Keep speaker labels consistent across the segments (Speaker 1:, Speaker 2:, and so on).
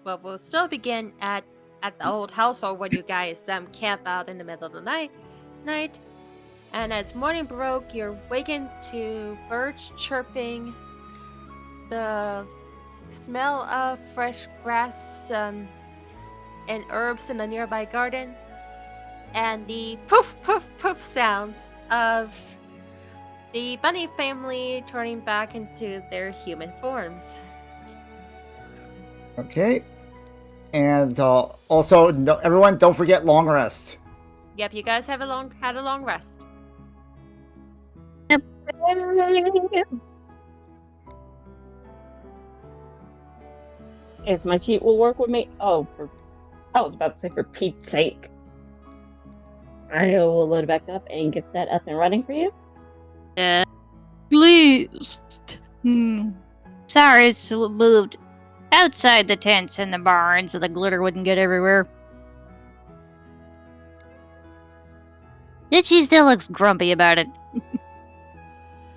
Speaker 1: But we'll still begin at the old household where you guys camp out in the middle of the night. And as morning broke, you're wakened to birds chirping, the smell of fresh grass and herbs in the nearby garden, and the poof poof poof sounds of the bunny family turning back into their human forms.
Speaker 2: Okay. And also, no, everyone, don't forget long rest.
Speaker 1: Yep, you guys had a long rest.
Speaker 3: Yep.
Speaker 4: If my sheet will work with me. I was about to say for Pete's sake. I will load it back up and get that up and running for you.
Speaker 3: Please. Sorry, it's moved outside the tents and the barn so the glitter wouldn't get everywhere. Yet she still looks grumpy about it.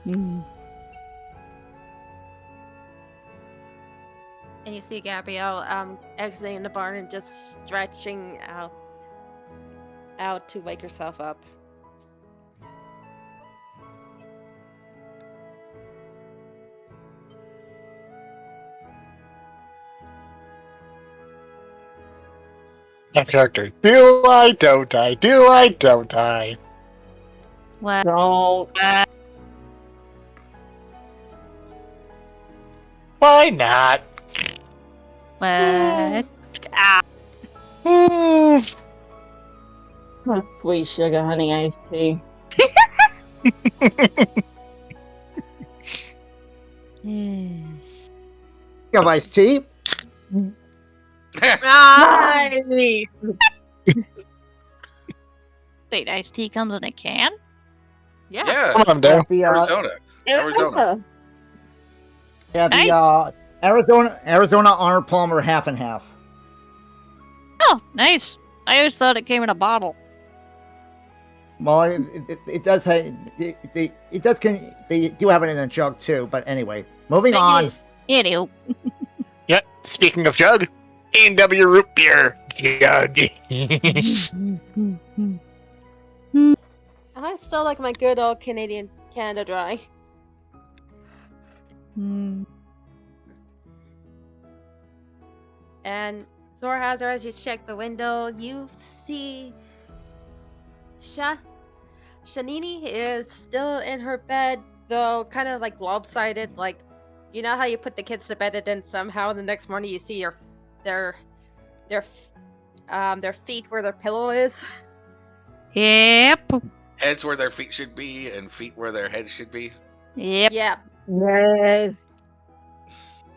Speaker 1: And you see Gabrielle exiting the barn and just stretching out to wake herself up.
Speaker 5: Character. Do I, don't I? Do I, don't I?
Speaker 3: What?
Speaker 4: Don't.
Speaker 5: Why not?
Speaker 3: What?
Speaker 4: Oh, sweet sugar honey iced tea.
Speaker 2: You have iced tea?
Speaker 4: Nice.
Speaker 3: Wait, iced tea comes in a can?
Speaker 1: Yeah.
Speaker 6: Yeah,
Speaker 5: Come on, Dan.
Speaker 6: Arizona. Arizona.
Speaker 2: Yeah, the
Speaker 3: Nice.
Speaker 2: Arizona Arnold Palmer half and half.
Speaker 3: Oh, nice. I always thought it came in a bottle.
Speaker 2: Well, it does have they do have it in a jug too. But anyway, moving on.
Speaker 3: Anywho.
Speaker 5: Yep. Speaking of jug, A&W root beer jug.
Speaker 1: I still like my good old Canadian Canada Dry. And Zorhauser, as you check the window, you see Shanini is still in her bed, though kind of like lopsided. Like, you know how you put the kids to bed and then somehow the next morning you see their feet where their pillow is.
Speaker 3: Yep.
Speaker 6: Heads where their feet should be and feet where their heads should be.
Speaker 3: Yep.
Speaker 1: Yeah.
Speaker 4: Yes.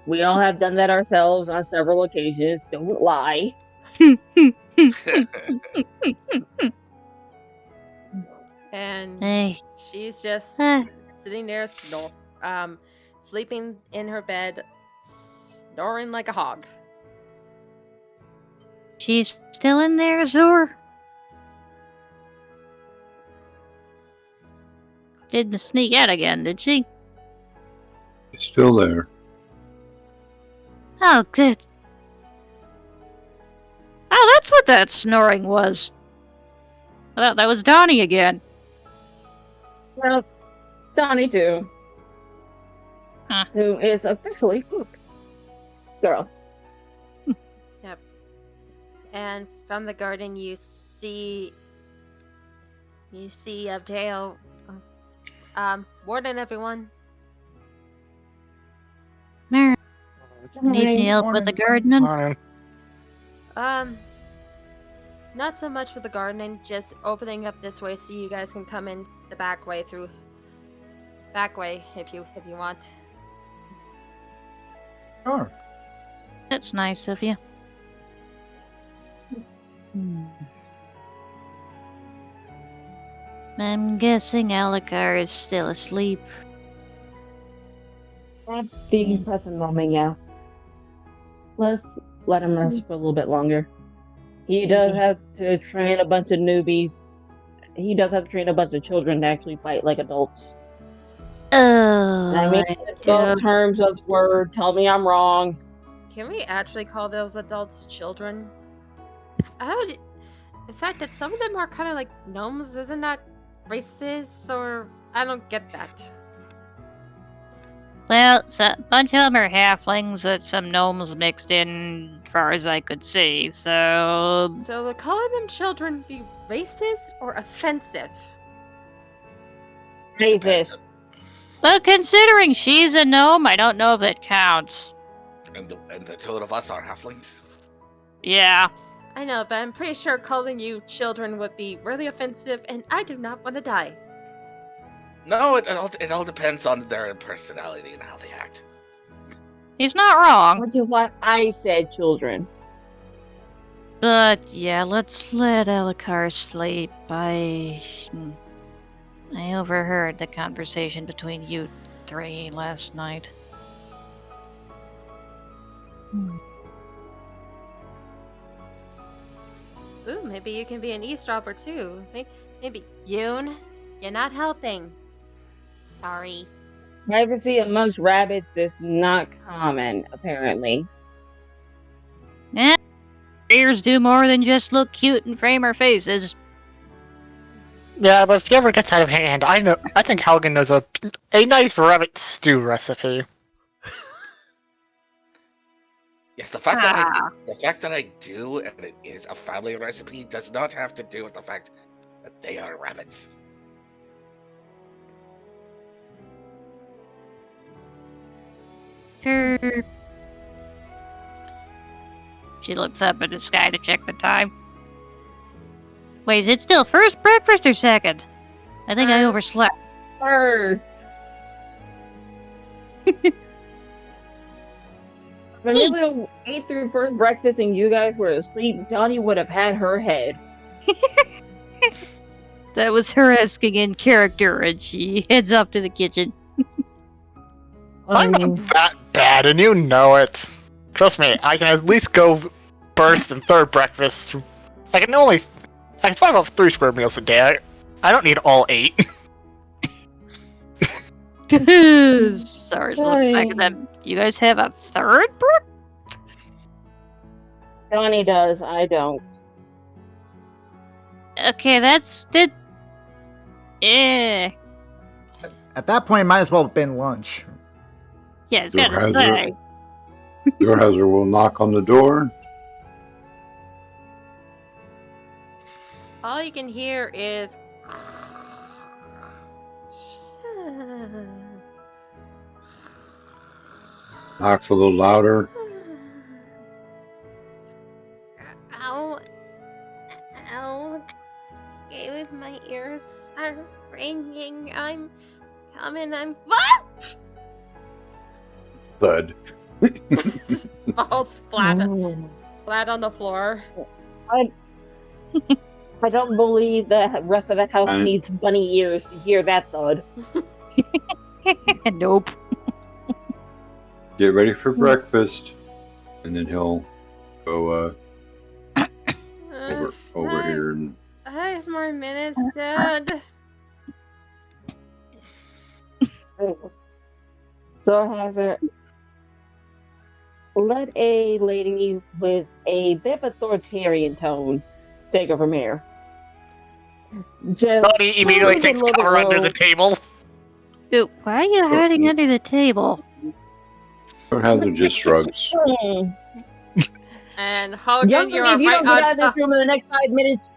Speaker 4: We all have done that ourselves on several occasions. Don't lie.
Speaker 1: And
Speaker 3: Hey.
Speaker 1: she's just sitting there, sleeping in her bed, snoring like a hog.
Speaker 3: She's still in there, Zor? Didn't sneak out again, did she?
Speaker 7: It's still there.
Speaker 3: Oh, good. Oh, that's what that snoring was. I thought that was Donnie again.
Speaker 4: Well, Donnie too.
Speaker 3: Huh.
Speaker 4: Who is officially Cook. Girl.
Speaker 1: Yep. And from the garden, you see Abdale. Morning, everyone.
Speaker 3: Mary, need any help with the gardening?
Speaker 1: Not so much with the gardening, just opening up this way so you guys can come in the back way if you want.
Speaker 2: Sure.
Speaker 3: That's nice of you. I'm guessing Alikar is still asleep.
Speaker 4: At the present moment, yeah. Let's let him rest for a little bit longer. He does have to train a bunch of newbies. He does have to train a bunch of children to actually fight like adults.
Speaker 3: Oh,
Speaker 4: I mean,
Speaker 3: I
Speaker 4: in both
Speaker 3: don't-
Speaker 4: terms of the word. Tell me I'm wrong.
Speaker 1: Can we actually call those adults children? The fact that some of them are kind of like gnomes, isn't that racist? Or I don't get that.
Speaker 3: Well, a bunch of them are halflings that some gnomes mixed in, as far as I could see, so...
Speaker 1: So would calling them children be racist or offensive?
Speaker 4: Racist.
Speaker 3: Well, considering she's a gnome, I don't know if it counts.
Speaker 6: And the two of us are halflings.
Speaker 3: Yeah.
Speaker 1: I know, but I'm pretty sure calling you children would be really offensive, and I do not want to die.
Speaker 6: No, it all depends on their personality and how they act.
Speaker 3: He's not wrong.
Speaker 4: Which is why I said children.
Speaker 3: But, yeah, let's let Alikar sleep. I overheard the conversation between you three last night.
Speaker 1: Ooh, maybe you can be an eavesdropper too. Maybe Yoon, you're not helping. Sorry.
Speaker 4: Privacy amongst rabbits is not common, apparently.
Speaker 3: Ears do more than just look cute and frame our faces.
Speaker 5: Yeah, but if he ever gets out of hand, I think Halgan knows a nice rabbit stew recipe.
Speaker 6: Yes, the fact that I do, and it is a family recipe, does not have to do with the fact that they are rabbits.
Speaker 3: Sure. She looks up at the sky to check the time. Wait, is it still first breakfast or second? I think I overslept.
Speaker 4: First. If I would have ate through first breakfast and you guys were asleep, Johnny would have had her head.
Speaker 3: That was her asking in character, and she heads off to the kitchen.
Speaker 5: I'm not that bad, and you know it. Trust me, I can at least go first and third breakfast. I can find about 3 square meals a day. I don't need all 8.
Speaker 3: Sorry, just look back at them. You guys have a third breakfast?
Speaker 4: Johnny does, I don't.
Speaker 3: Okay, that's the. Yeah.
Speaker 2: At that point, it might as well have been lunch.
Speaker 3: Yeah, it's
Speaker 7: Your
Speaker 3: gotta
Speaker 7: hazard.
Speaker 3: say.
Speaker 7: Your hazard will knock on the door.
Speaker 1: All you can hear is.
Speaker 7: Knocks a little louder.
Speaker 1: Ow. Ow. Okay, with my ears are ringing. I'm coming. What?
Speaker 7: Thud.
Speaker 1: Falls flat on the floor.
Speaker 4: I don't believe the rest of the house
Speaker 7: I-
Speaker 4: needs bunny ears to hear that thud.
Speaker 3: Nope.
Speaker 7: Get ready for breakfast. And then he'll go over here and
Speaker 1: 5 more minutes, Dad.
Speaker 4: So Hazard, let a lady with a bit of authoritarian tone take her from here. Just
Speaker 5: Buddy immediately
Speaker 4: move
Speaker 5: takes
Speaker 4: a little
Speaker 5: cover under
Speaker 4: road.
Speaker 5: the table.
Speaker 3: Dude, why are you hiding under the table?
Speaker 7: Your hazard just shrugs.
Speaker 1: And Hogan,
Speaker 4: Young
Speaker 1: you're
Speaker 4: lady, if you
Speaker 1: right
Speaker 4: don't get out
Speaker 1: on
Speaker 4: of this
Speaker 1: top.
Speaker 4: room in the next 5 minutes.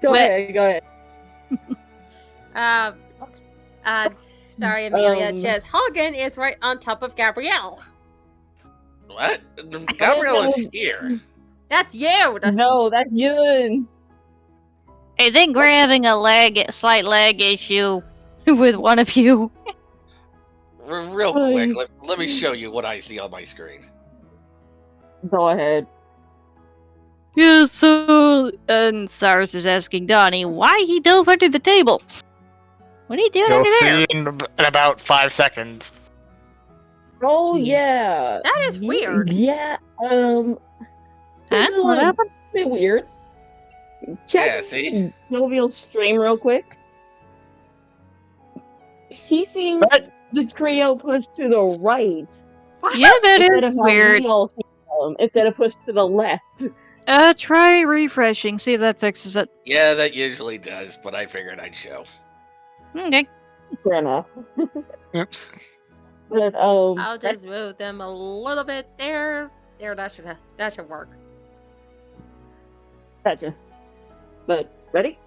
Speaker 4: Go ahead.
Speaker 1: Sorry, Amelia.
Speaker 4: Um,
Speaker 1: Just Hogan is right on top of Gabrielle.
Speaker 6: What? Gabrielle is here.
Speaker 1: That's you.
Speaker 4: No, that's Yun.
Speaker 3: I think we're having a slight lag issue with one of you.
Speaker 6: Real quick, let me show you what I see on my screen.
Speaker 4: Go ahead.
Speaker 3: Yeah, so... And Cyrus is asking Donnie why he dove under the table. What are you doing
Speaker 5: You'll
Speaker 3: under there?
Speaker 5: see in about 5 seconds.
Speaker 4: Oh yeah.
Speaker 1: That is weird.
Speaker 4: Yeah.
Speaker 3: Huh?
Speaker 4: This is
Speaker 3: What
Speaker 4: a
Speaker 3: happened?
Speaker 4: bit weird. Check
Speaker 6: Yeah, see?
Speaker 4: Jovial's stream real quick. He sees
Speaker 5: What?
Speaker 4: the trio pushed to the right
Speaker 3: Yeah, that
Speaker 4: instead
Speaker 3: is
Speaker 4: of how
Speaker 3: weird.
Speaker 4: we all see them, instead of pushed to the left.
Speaker 3: Try refreshing, see if that fixes it.
Speaker 6: Yeah, that usually does, but I figured I'd show.
Speaker 3: Okay.
Speaker 4: Fair enough.
Speaker 5: Yep.
Speaker 4: But
Speaker 1: I'll just move them a little bit there. There, that should work.
Speaker 4: gotcha. But ready?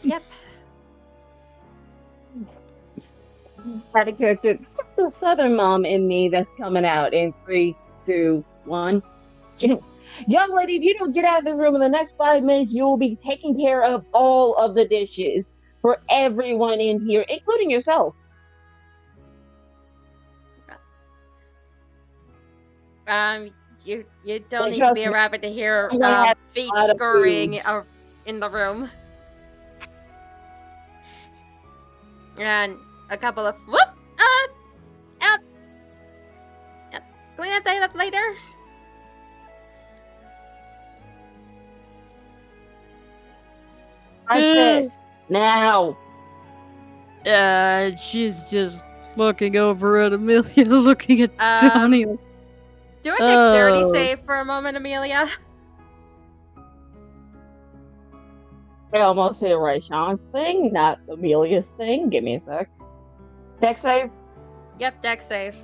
Speaker 1: Yep.
Speaker 4: Had a character, except the Southern mom in me that's coming out in 3, 2, 1. Young lady, if you don't get out of the room in the next 5 minutes, you will be taking care of all of the dishes for everyone in here, including yourself.
Speaker 1: You don't need to
Speaker 4: trust
Speaker 1: be a
Speaker 4: me,
Speaker 1: rabbit to hear
Speaker 4: I'm gonna have
Speaker 1: feet
Speaker 4: a lot of
Speaker 1: scurrying
Speaker 4: food.
Speaker 1: in the room. And a couple of whoop! Clean up that up later.
Speaker 4: Like this. Now.
Speaker 3: She's just looking over at Amelia, looking at Donnie.
Speaker 1: Do a dexterity
Speaker 3: Oh.
Speaker 1: save for a moment, Amelia.
Speaker 4: I almost hit Raishan's thing, not Amelia's thing. Give me a sec. Dex save?
Speaker 1: Yep, dex save.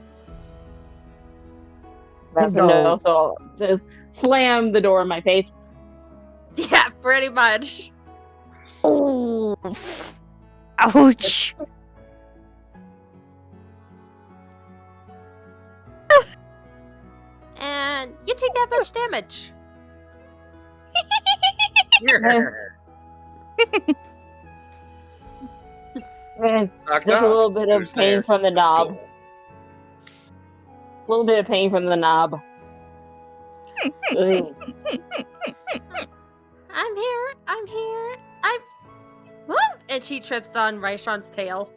Speaker 4: That's a no, so just slam the door in my face.
Speaker 1: Yeah, pretty much.
Speaker 3: Oh. Ouch.
Speaker 1: And you take that much damage.
Speaker 4: And
Speaker 6: Knock,
Speaker 4: just a
Speaker 6: knock.
Speaker 4: little bit of
Speaker 6: Who's
Speaker 4: pain
Speaker 6: there?
Speaker 4: from the knob.
Speaker 6: Cool.
Speaker 4: A little bit of pain from the knob. Ugh.
Speaker 1: I'm here. Whoop! And she trips on Raishan's tail.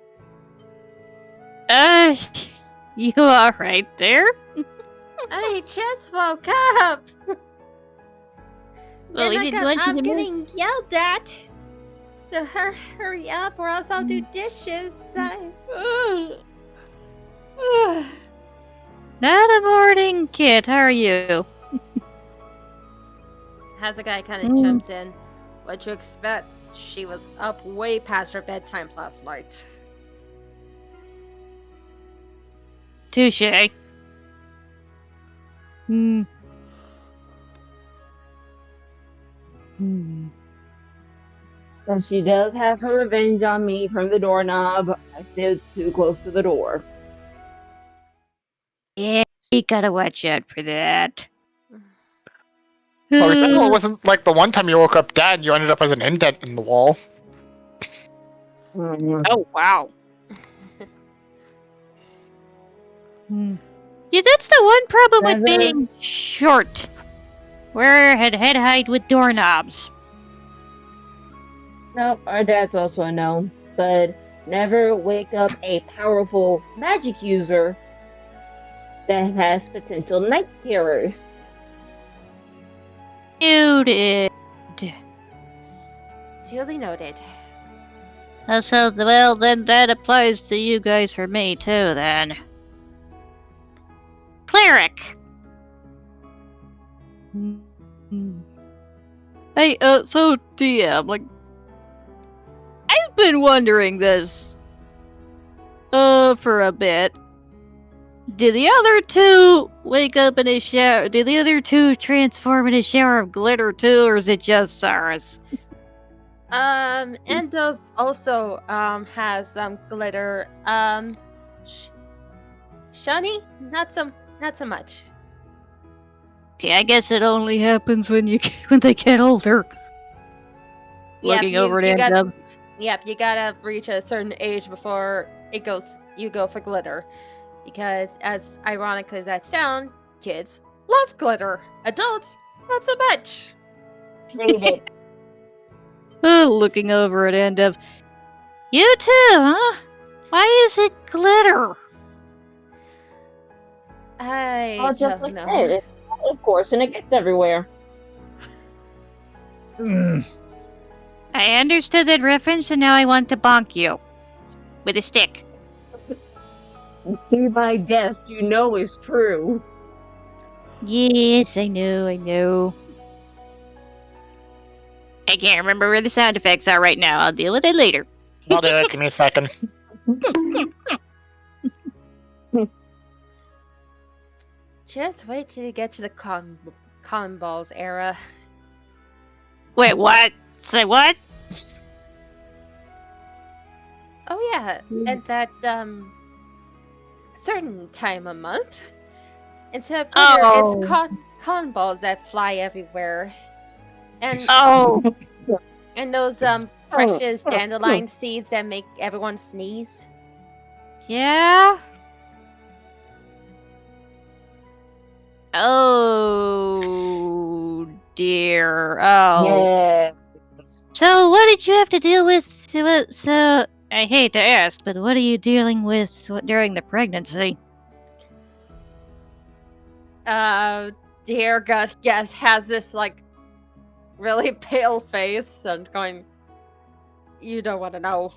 Speaker 3: You alright there?
Speaker 1: I just woke up.
Speaker 3: Well,
Speaker 1: And
Speaker 3: we
Speaker 1: I
Speaker 3: didn't
Speaker 1: got-
Speaker 3: want you
Speaker 1: I'm
Speaker 3: to
Speaker 1: getting
Speaker 3: miss.
Speaker 1: yelled at. To hurry up, or else I'll do dishes.
Speaker 3: Not a morning, Kit. How are you?
Speaker 1: Hazagai kind of chimes in. What you expect? She was up way past her bedtime last night.
Speaker 3: Touche. Hmm.
Speaker 4: So she does have her revenge on me from the doorknob. I stood too close to the door.
Speaker 3: Yeah, you gotta watch out for that.
Speaker 5: Well, remember, it wasn't like the one time you woke up dead and you ended up as an indent in the wall.
Speaker 3: Oh, wow. Yeah, that's the one problem with
Speaker 4: Never-
Speaker 3: being short. We're head height with doorknobs.
Speaker 4: Nope, our dad's also a gnome. But never wake up a powerful magic user that has potential night terrors.
Speaker 3: Muted.
Speaker 1: Duly noted.
Speaker 3: So, well, then that applies to you guys for me, too, then. Cleric! Hey, so, DM, like, I've been wondering this, for a bit. Did the other two wake up in a shower? Did the other two transform in a shower of glitter, too, or is it just Cyrus?
Speaker 1: Endov also, has, glitter. Shani? Not so much.
Speaker 3: Okay, I guess it only happens when they get older. Looking over at Endov.
Speaker 1: Yep, you gotta reach a certain age before you go for glitter. Because, as ironic as that sounds, kids love glitter. Adults Not so much.
Speaker 4: Leave it.
Speaker 3: Looking over at Endev. You too, huh? Why is it glitter?
Speaker 1: I
Speaker 4: Just
Speaker 1: don't
Speaker 4: like
Speaker 1: know.
Speaker 4: I said, it's of course, and it gets everywhere.
Speaker 2: Mm.
Speaker 3: I understood that reference, and now I want to bonk you. With a stick.
Speaker 4: See my guess, you know is true.
Speaker 3: Yes, I know. I can't remember where the sound effects are right now. I'll deal with it later.
Speaker 5: I'll do it. Give me a second.
Speaker 1: Just wait till you get to the con balls era.
Speaker 3: Wait, what? Say what?
Speaker 1: Oh yeah, at that certain time of month. Instead of glitter,
Speaker 3: Oh.
Speaker 1: it's con balls that fly everywhere. And
Speaker 3: Oh,
Speaker 1: and those precious dandelion seeds that make everyone sneeze.
Speaker 3: yeah? Oh, dear. Oh.
Speaker 4: Yeah.
Speaker 3: So, what did you have to deal with? So, I hate to ask, but what are you dealing with during the pregnancy?
Speaker 1: Dear God, yes, has this like really pale face and going. You don't want to know.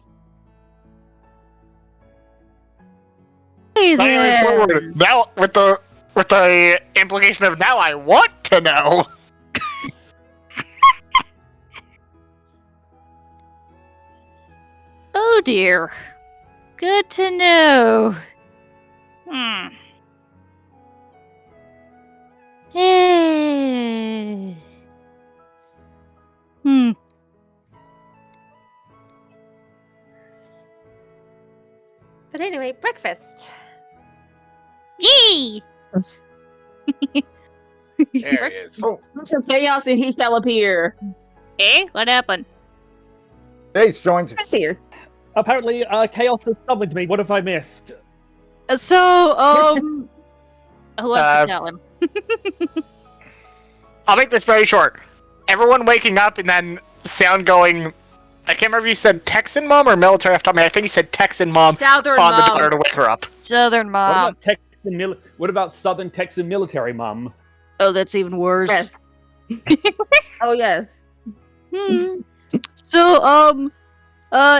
Speaker 3: Hey
Speaker 5: Anyway,
Speaker 3: there.
Speaker 5: forward. Now, with the implication of now I want to know.
Speaker 3: Oh dear. Good to know. Hey.
Speaker 1: But anyway, breakfast.
Speaker 3: Yee!
Speaker 6: There he is.
Speaker 4: Some chaos and he shall appear.
Speaker 3: Eh? What happened?
Speaker 2: Ace joins.
Speaker 4: Chris here.
Speaker 8: Apparently, Chaos has summoned me. What have I missed?
Speaker 3: So, who wants to tell him?
Speaker 5: I'll make this very short. Everyone waking up and then sound going. I can't remember if you said Texan mom or military off the top of my head. I think you said Texan mom
Speaker 1: Southern
Speaker 5: on the
Speaker 1: mom.
Speaker 5: daughter to wake her up.
Speaker 3: Southern mom.
Speaker 8: What about Southern Texan military mom?
Speaker 3: Oh, that's even worse.
Speaker 4: Yes. Oh yes.
Speaker 3: So,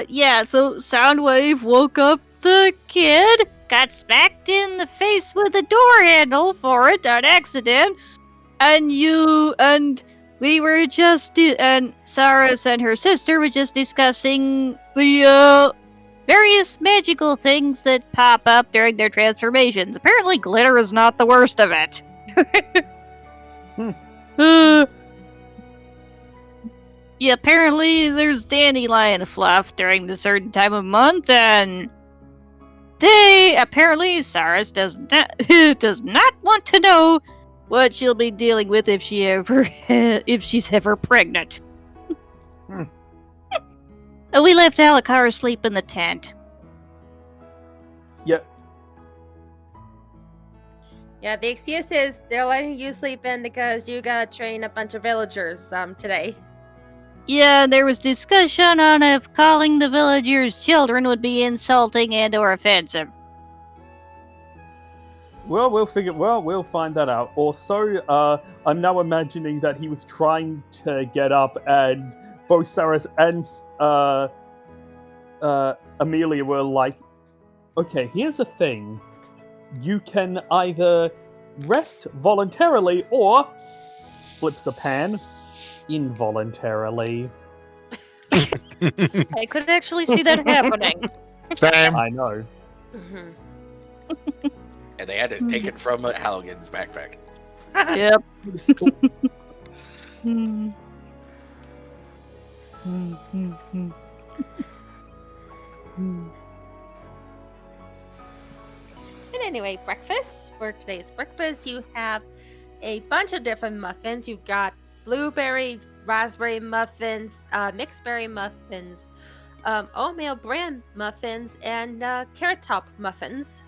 Speaker 3: yeah, so Soundwave woke up the kid, got smacked in the face with a door handle for it on accident, and we were just, and Saras and her sister were just discussing the, various magical things that pop up during their transformations. Apparently glitter is not the worst of it. Yeah, apparently there's dandelion fluff during the certain time of month, and Saras does not want to know what she'll be dealing with if she's ever pregnant. We left Alikar asleep in the tent.
Speaker 8: Yep.
Speaker 1: Yeah, the excuse is they're letting you sleep in because you gotta train a bunch of villagers today.
Speaker 3: Yeah, there was discussion on if calling the villagers children would be insulting and or offensive.
Speaker 8: Well, we'll find that out. Also, I'm now imagining that he was trying to get up, and both Saras and Amelia were like, "Okay, here's the thing: you can either rest voluntarily or flips a pan involuntarily."
Speaker 3: I could actually see that happening.
Speaker 5: Same.
Speaker 8: I know.
Speaker 1: Mm-hmm.
Speaker 6: And they had to take it from Halligan's backpack.
Speaker 3: Yep.
Speaker 1: And anyway, breakfast. For today's breakfast, you have a bunch of different muffins. You got blueberry, raspberry muffins, mixed berry muffins, oatmeal bran muffins, and carrot top muffins.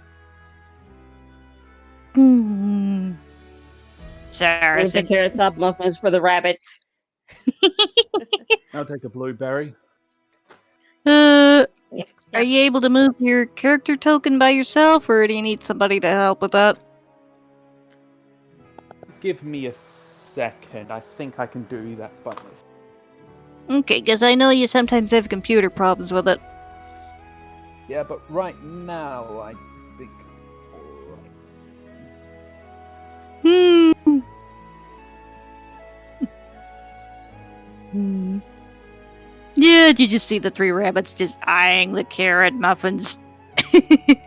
Speaker 4: There's the
Speaker 3: Saracen.
Speaker 4: carrot top muffins for the rabbits.
Speaker 8: I'll take a blueberry.
Speaker 3: Are
Speaker 4: Yeah.
Speaker 3: you able to move your character token by yourself, or do you need somebody to help with that?
Speaker 8: Give me a second. I think I can do that by myself.
Speaker 3: Okay, because I know you sometimes have computer problems with it.
Speaker 8: Yeah, but right now I think.
Speaker 3: Hmm. Hmm. Yeah, you just see the three rabbits just eyeing the carrot muffins.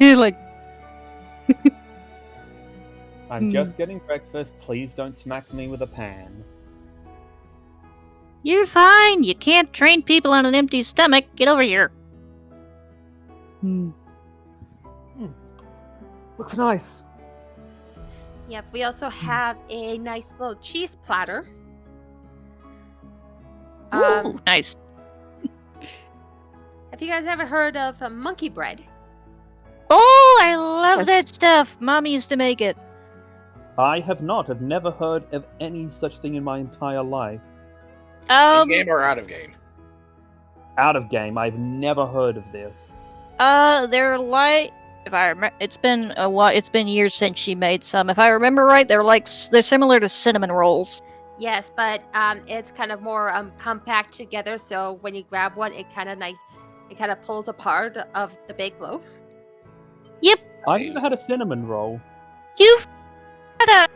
Speaker 3: Like,
Speaker 8: I'm just getting breakfast. Please don't smack me with a pan.
Speaker 3: you're fine. You can't train people on an empty stomach. Get over here.
Speaker 8: Looks nice.
Speaker 1: Yep, we also have a nice little cheese platter.
Speaker 3: Ooh, nice.
Speaker 1: Have you guys ever heard of monkey bread?
Speaker 3: Oh, I love
Speaker 4: Yes.
Speaker 3: that stuff. Mom used to make it.
Speaker 8: I have not. I've never heard of any such thing in my entire life.
Speaker 6: In game or out of game?
Speaker 8: Out of game, I've never heard of this.
Speaker 3: They're like, if I remember, it's been a while. It's been years since she made some. If I remember right, they're similar to cinnamon rolls.
Speaker 1: Yes, but it's kind of more compact together. So when you grab one, it kind of pulls apart of the baked loaf.
Speaker 8: I've never had a cinnamon roll.
Speaker 3: You've had a.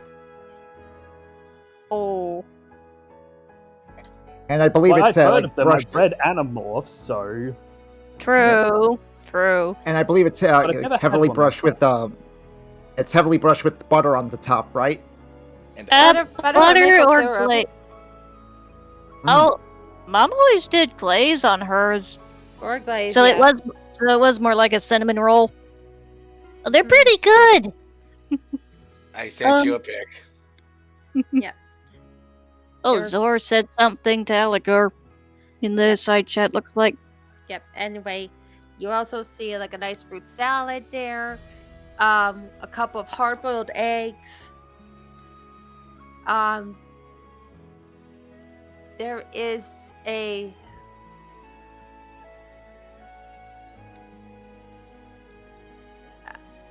Speaker 3: Oh.
Speaker 2: And I believe
Speaker 8: Well,
Speaker 2: it's
Speaker 8: I've heard
Speaker 2: like
Speaker 8: of them.
Speaker 2: brushed.
Speaker 8: I've read Animorphs, so
Speaker 3: True. True.
Speaker 2: And I believe it's
Speaker 8: But I've never had
Speaker 2: heavily
Speaker 8: one
Speaker 2: brushed with it's heavily brushed with butter on the top, right?
Speaker 6: And
Speaker 3: Butter
Speaker 1: maple
Speaker 3: or
Speaker 1: syrup.
Speaker 3: glaze.
Speaker 2: Mm.
Speaker 3: Oh, Mom always did glaze on hers,
Speaker 1: Or glaze.
Speaker 3: so
Speaker 1: yeah.
Speaker 3: it was more like a cinnamon roll. Oh, they're
Speaker 1: Mm.
Speaker 3: pretty good.
Speaker 6: I sent you a pic.
Speaker 3: Oh,
Speaker 1: There's-
Speaker 3: Zor said something to Aligor in the side chat. Looks like.
Speaker 1: Yep. Anyway, you also see like a nice fruit salad there, a couple of hard-boiled eggs. There is a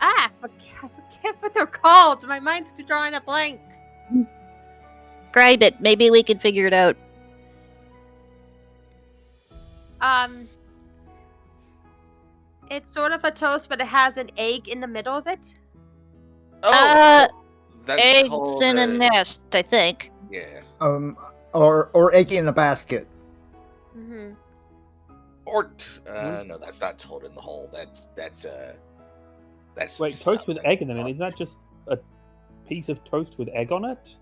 Speaker 1: I forget what they're called. My mind's drawing a blank.
Speaker 3: Describe it. Maybe we can figure it out.
Speaker 1: It's sort of a toast, but it has an egg in the middle of it.
Speaker 6: Oh, that's
Speaker 3: Eggs
Speaker 6: called,
Speaker 3: in a nest, I think.
Speaker 6: yeah.
Speaker 2: Or egg in a basket.
Speaker 1: Mm-hmm.
Speaker 6: Or no, that's not told in the hole. That's
Speaker 8: wait, toast with egg in them. Isn't that just a piece of toast with egg on it?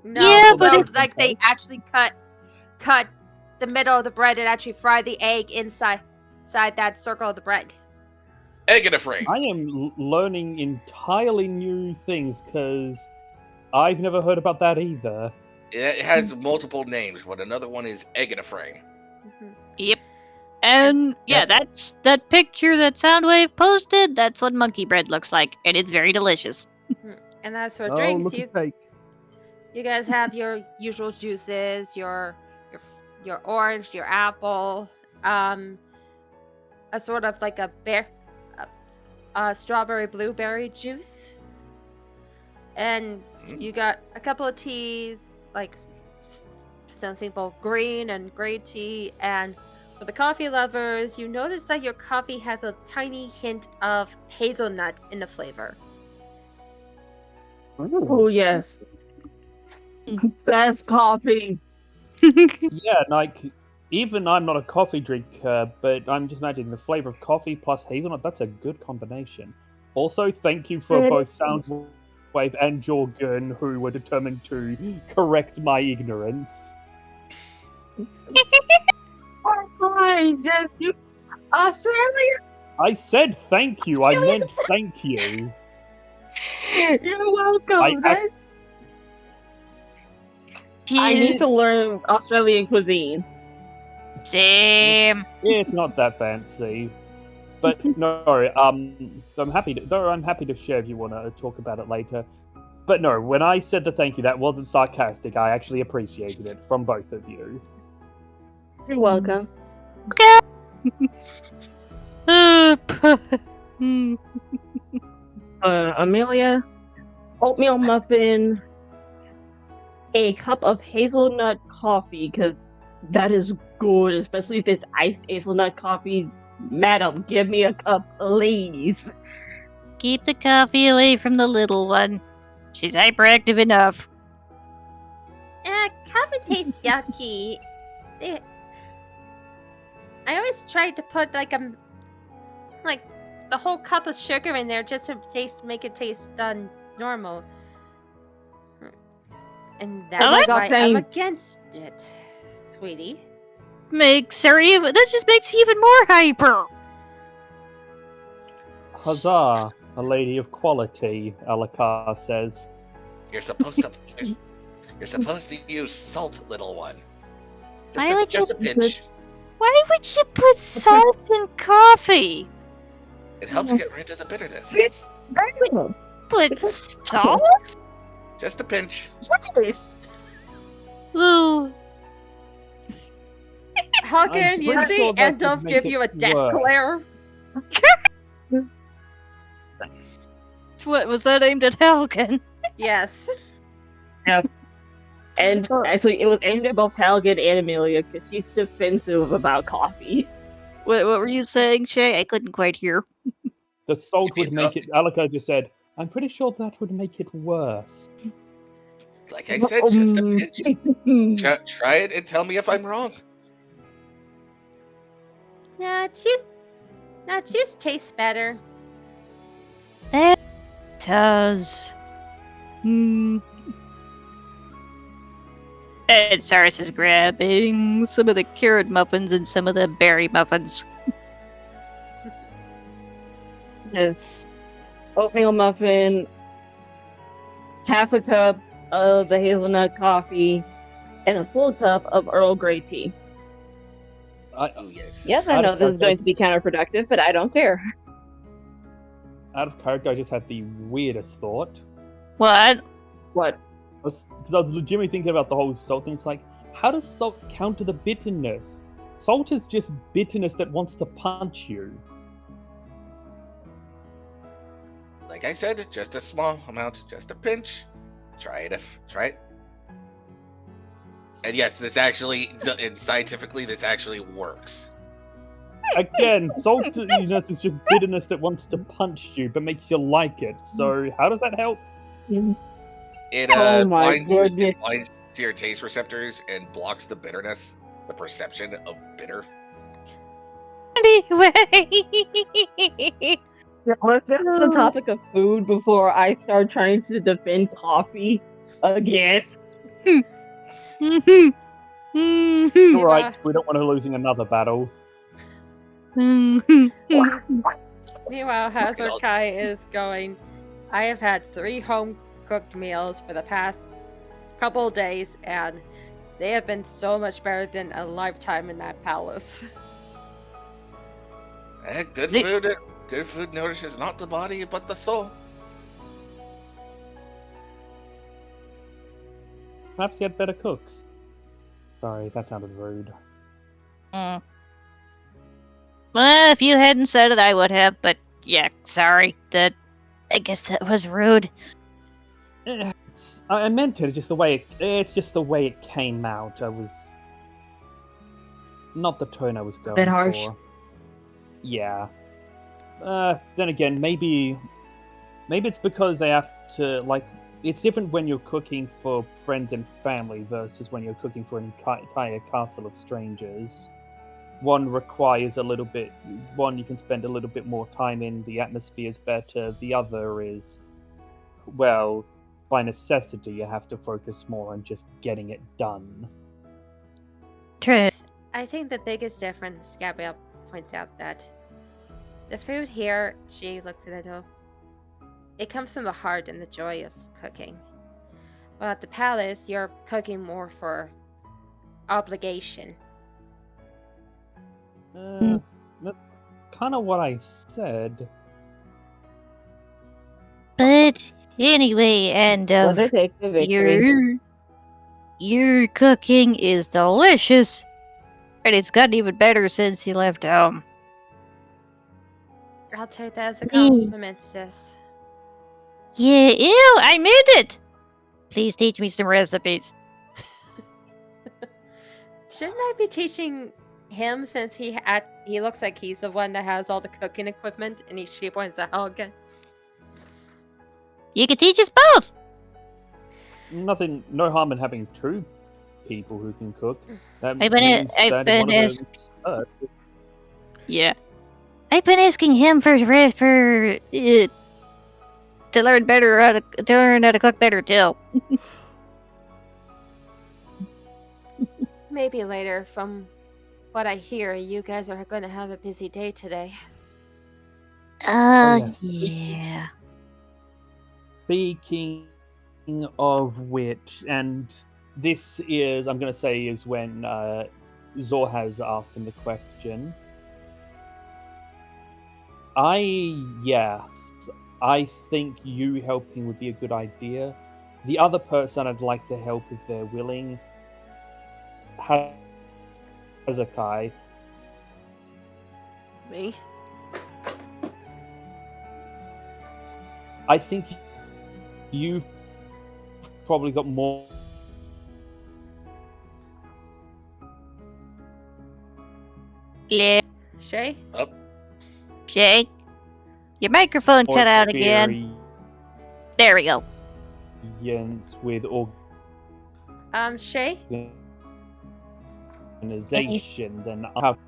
Speaker 1: No,
Speaker 3: Yeah,
Speaker 8: but
Speaker 1: no,
Speaker 8: it's-
Speaker 1: like they actually cut the middle of the bread and actually fry the egg inside that circle of the bread.
Speaker 6: Egg in a frame.
Speaker 8: I am learning entirely new things because I've never heard about that either.
Speaker 6: It has multiple names, but another one is egg in a frame.
Speaker 1: Mhm.
Speaker 3: And yeah,
Speaker 2: Yep.
Speaker 3: that's that picture that Soundwave posted. That's what monkey bread looks like, and it's very delicious.
Speaker 1: And as for
Speaker 8: Oh,
Speaker 1: drinks,
Speaker 8: look at cake.
Speaker 1: you guys have your usual juices, your orange, your apple, a sort of like a strawberry blueberry juice, and you got a couple of teas, like some simple green and gray tea. And for the coffee lovers, you notice that your coffee has a tiny hint of hazelnut in the flavor.
Speaker 4: Oh yes, best coffee.
Speaker 8: Yeah, like, even I'm not a coffee drinker, but I'm just imagining the flavor of coffee plus hazelnut, that's a good combination. Also, thank you for both Soundwave and Jorgen, who were determined to correct my ignorance.
Speaker 4: Fine, Jess. You Australia.
Speaker 8: I said thank you, I meant thank you.
Speaker 4: You're welcome.
Speaker 8: I-
Speaker 4: That's- I need to learn Australian cuisine.
Speaker 3: Same.
Speaker 8: It's not that fancy. But no, I'm happy to share if you want to talk about it later. But no, when I said the thank you, that wasn't sarcastic. I actually appreciated it from both of you.
Speaker 4: You're welcome. Amelia, oatmeal muffin, a cup of hazelnut coffee, because that is good, especially if it's iced hazelnut coffee. Madam, give me a cup, please.
Speaker 3: Keep the coffee away from the little one. She's hyperactive enough.
Speaker 1: Coffee tastes yucky. I always tried to put like the whole cup of sugar in there just to make it taste normal. And that's why I'm against it, sweetie.
Speaker 3: That just makes you even more hyper.
Speaker 8: Huzzah, a lady of quality, Alucard says.
Speaker 6: You're supposed to use salt, little one.
Speaker 3: Just
Speaker 6: a pinch.
Speaker 3: Why would you put salt in coffee?
Speaker 6: It helps get rid of the bitterness.
Speaker 3: Put salt?
Speaker 6: Just a pinch.
Speaker 3: Ooh.
Speaker 1: How can you see end up give you a death glare?
Speaker 3: What was that aimed at Helgen?
Speaker 1: Yes.
Speaker 4: Yeah. And actually, it was aimed at both Helgen and Amelia because she's defensive about coffee.
Speaker 3: What were you saying, Shay? I couldn't quite hear.
Speaker 8: The salt would make it. Alucard just said, "I'm pretty sure that would make it worse."
Speaker 6: Like I said, just a pinch. Try it and tell me if I'm wrong.
Speaker 1: Nah, cheese tastes better.
Speaker 3: That does. And Cyrus is grabbing some of the carrot muffins and some of the berry muffins.
Speaker 4: Yes. Oatmeal muffin, half a cup of the hazelnut coffee, and a full cup of Earl Grey tea.
Speaker 6: Oh, yes.
Speaker 4: Yes, I know this is going to be counterproductive, but I don't care.
Speaker 8: Out of character, I just had the weirdest thought.
Speaker 3: What?
Speaker 4: What?
Speaker 8: Because I was legitimately thinking about the whole salt thing. It's like, how does salt counter the bitterness? Salt is just bitterness that wants to punch you.
Speaker 6: Like I said, just a small amount, just a pinch. Try it. And yes, this actually, scientifically, this actually works.
Speaker 8: Again, saltiness is just bitterness that wants to punch you, but makes you like it. So how does that help?
Speaker 6: It binds to your taste receptors and blocks the bitterness, the perception of bitter.
Speaker 3: Anyway.
Speaker 4: Let's get to the topic of food before I start trying to defend coffee again.
Speaker 8: Alright, we don't want her losing another battle.
Speaker 1: Meanwhile, Hazard Kai is going, I have had 3 home-cooked meals for the past couple of days, and they have been so much better than a lifetime in that palace.
Speaker 6: Good food nourishes not the body, but the soul.
Speaker 8: Perhaps he had better cooks. Sorry, that sounded rude.
Speaker 3: Well, if you hadn't said it, I would have, but yeah, sorry. I guess that was rude.
Speaker 8: I meant it, it's just the way it came out. I was... Not the tone I was going for.
Speaker 4: Bit harsh.
Speaker 8: Yeah. Then again, maybe it's because they have to, like, it's different when you're cooking for friends and family versus when you're cooking for an entire castle of strangers. One requires one you can spend a little bit more time in, the atmosphere is better. The other is, well, by necessity, you have to focus more on just getting it done.
Speaker 3: True.
Speaker 1: I think the biggest difference, Gabrielle points out that the food here, she looks at it, it comes from the heart and the joy of cooking. Well, at the palace, you're cooking more for obligation.
Speaker 8: That's kind of what I said.
Speaker 3: But Anyway, and
Speaker 4: Well, they take the victory.
Speaker 3: your cooking is delicious, and it's gotten even better since you left home.
Speaker 1: I'll take that as a
Speaker 3: Yeah.
Speaker 1: compliment, sis.
Speaker 3: Yeah, ew, I made it. Please teach me some recipes.
Speaker 1: Shouldn't I be teaching him since he looks like he's the one that has all the cooking equipment and she points at Helga?
Speaker 3: You can teach us both.
Speaker 8: No harm in having two people who can cook. That
Speaker 3: I've been-
Speaker 8: means
Speaker 3: I've
Speaker 8: that
Speaker 3: been
Speaker 8: one of
Speaker 3: asked-
Speaker 8: them-
Speaker 3: Yeah. I've been asking him to learn how to cook better too.
Speaker 1: Maybe later. From what I hear, you guys are going to have a busy day today.
Speaker 8: yes.
Speaker 3: Yeah.
Speaker 8: Speaking of which, and this is, I'm going to say, is when Zor has asked him the question. I think you helping would be a good idea. The other person I'd like to help if they're willing, Hazakai.
Speaker 1: Me?
Speaker 8: I think you've probably got more.
Speaker 3: Yeah.
Speaker 1: Shay?
Speaker 3: Shay, your microphone cut out again. There we go.
Speaker 8: Experience with
Speaker 1: Shay?
Speaker 8: organization, then I have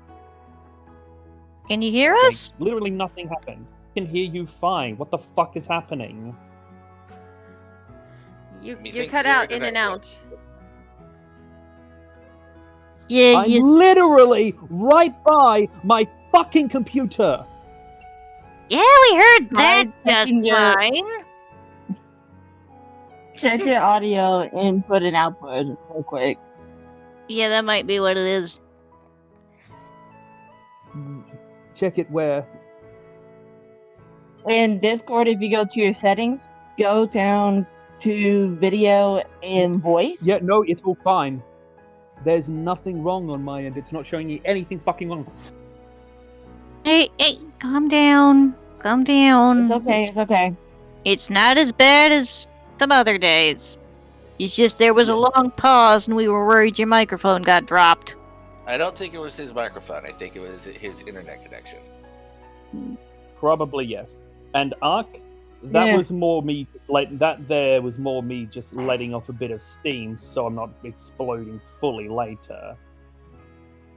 Speaker 3: Can you hear us?
Speaker 8: literally nothing happened. I can hear you fine. What the fuck is happening?
Speaker 1: You
Speaker 6: Methinks
Speaker 1: cut
Speaker 6: your
Speaker 1: out in and
Speaker 6: internet
Speaker 1: out.
Speaker 3: Yeah,
Speaker 8: I'm literally right by my fucking computer.
Speaker 3: Yeah, we heard that
Speaker 4: Try
Speaker 3: just
Speaker 4: checking your-
Speaker 3: fine.
Speaker 4: Check your audio input and output real quick.
Speaker 3: Yeah, that might be what it is.
Speaker 8: Check it where?
Speaker 4: In Discord, if you go to your settings, go down to video and voice.
Speaker 8: Yeah, no, it's all fine. There's nothing wrong on my end. It's not showing you anything fucking wrong.
Speaker 3: Hey, calm down. Calm down.
Speaker 4: It's okay. It's okay.
Speaker 3: It's not as bad as some other days. It's just there was a long pause and we were worried your microphone got dropped.
Speaker 6: I don't think it was his microphone. I think it was his internet connection.
Speaker 8: Probably yes. And Ark, that
Speaker 4: Yeah.
Speaker 8: was more me. Like that, there was more me just letting off a bit of steam, so I'm not exploding fully later.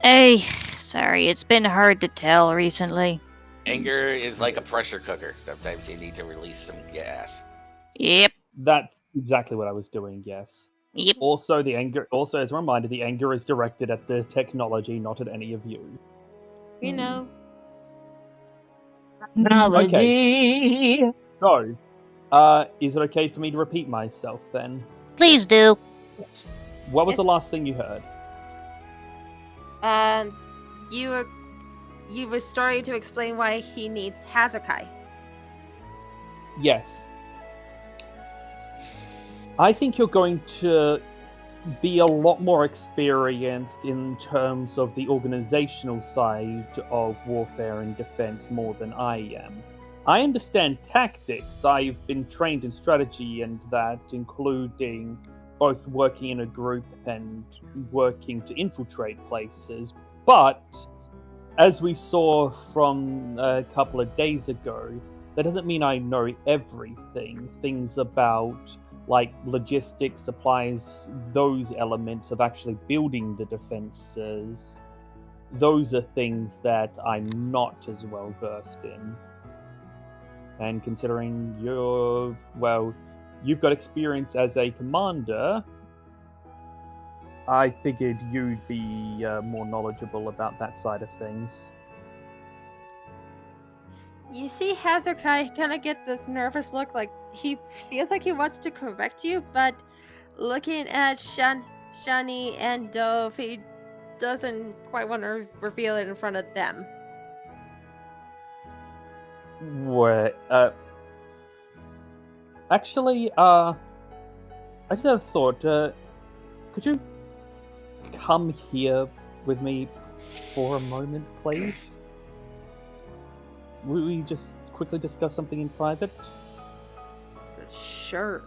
Speaker 3: Hey, sorry, it's been hard to tell recently.
Speaker 6: Anger is like a pressure cooker. Sometimes you need to release some gas.
Speaker 3: Yep,
Speaker 8: That's exactly what I was doing. Yes.
Speaker 3: yep.
Speaker 8: Also, the anger. Also, as a reminder, the anger is directed at the technology, not at any of you.
Speaker 1: You know.
Speaker 4: Technology.
Speaker 8: So, is it okay for me to repeat myself then?
Speaker 3: Please do.
Speaker 8: What was
Speaker 1: Yes.
Speaker 8: the last thing you heard?
Speaker 1: You were starting to explain why he needs Hazukai.
Speaker 8: Yes. I think you're going to be a lot more experienced in terms of the organizational side of warfare and defense more than I am. I understand tactics. I've been trained in strategy and that, including both working in a group and working to infiltrate places. But, as we saw from a couple of days ago, that doesn't mean I know everything. Things about, like, logistics, supplies, those elements of actually building the defenses, those are things that I'm not as well versed in. And considering you've got experience as a commander, I figured you'd be more knowledgeable about that side of things.
Speaker 1: You see Hazukai kind of get this nervous look, like he feels like he wants to correct you, but looking at Shani and Dove, he doesn't quite want to reveal it in front of them.
Speaker 8: Actually, I just had a thought. Could you come here with me for a moment, please? Will we just quickly discuss something in private?
Speaker 1: Sure.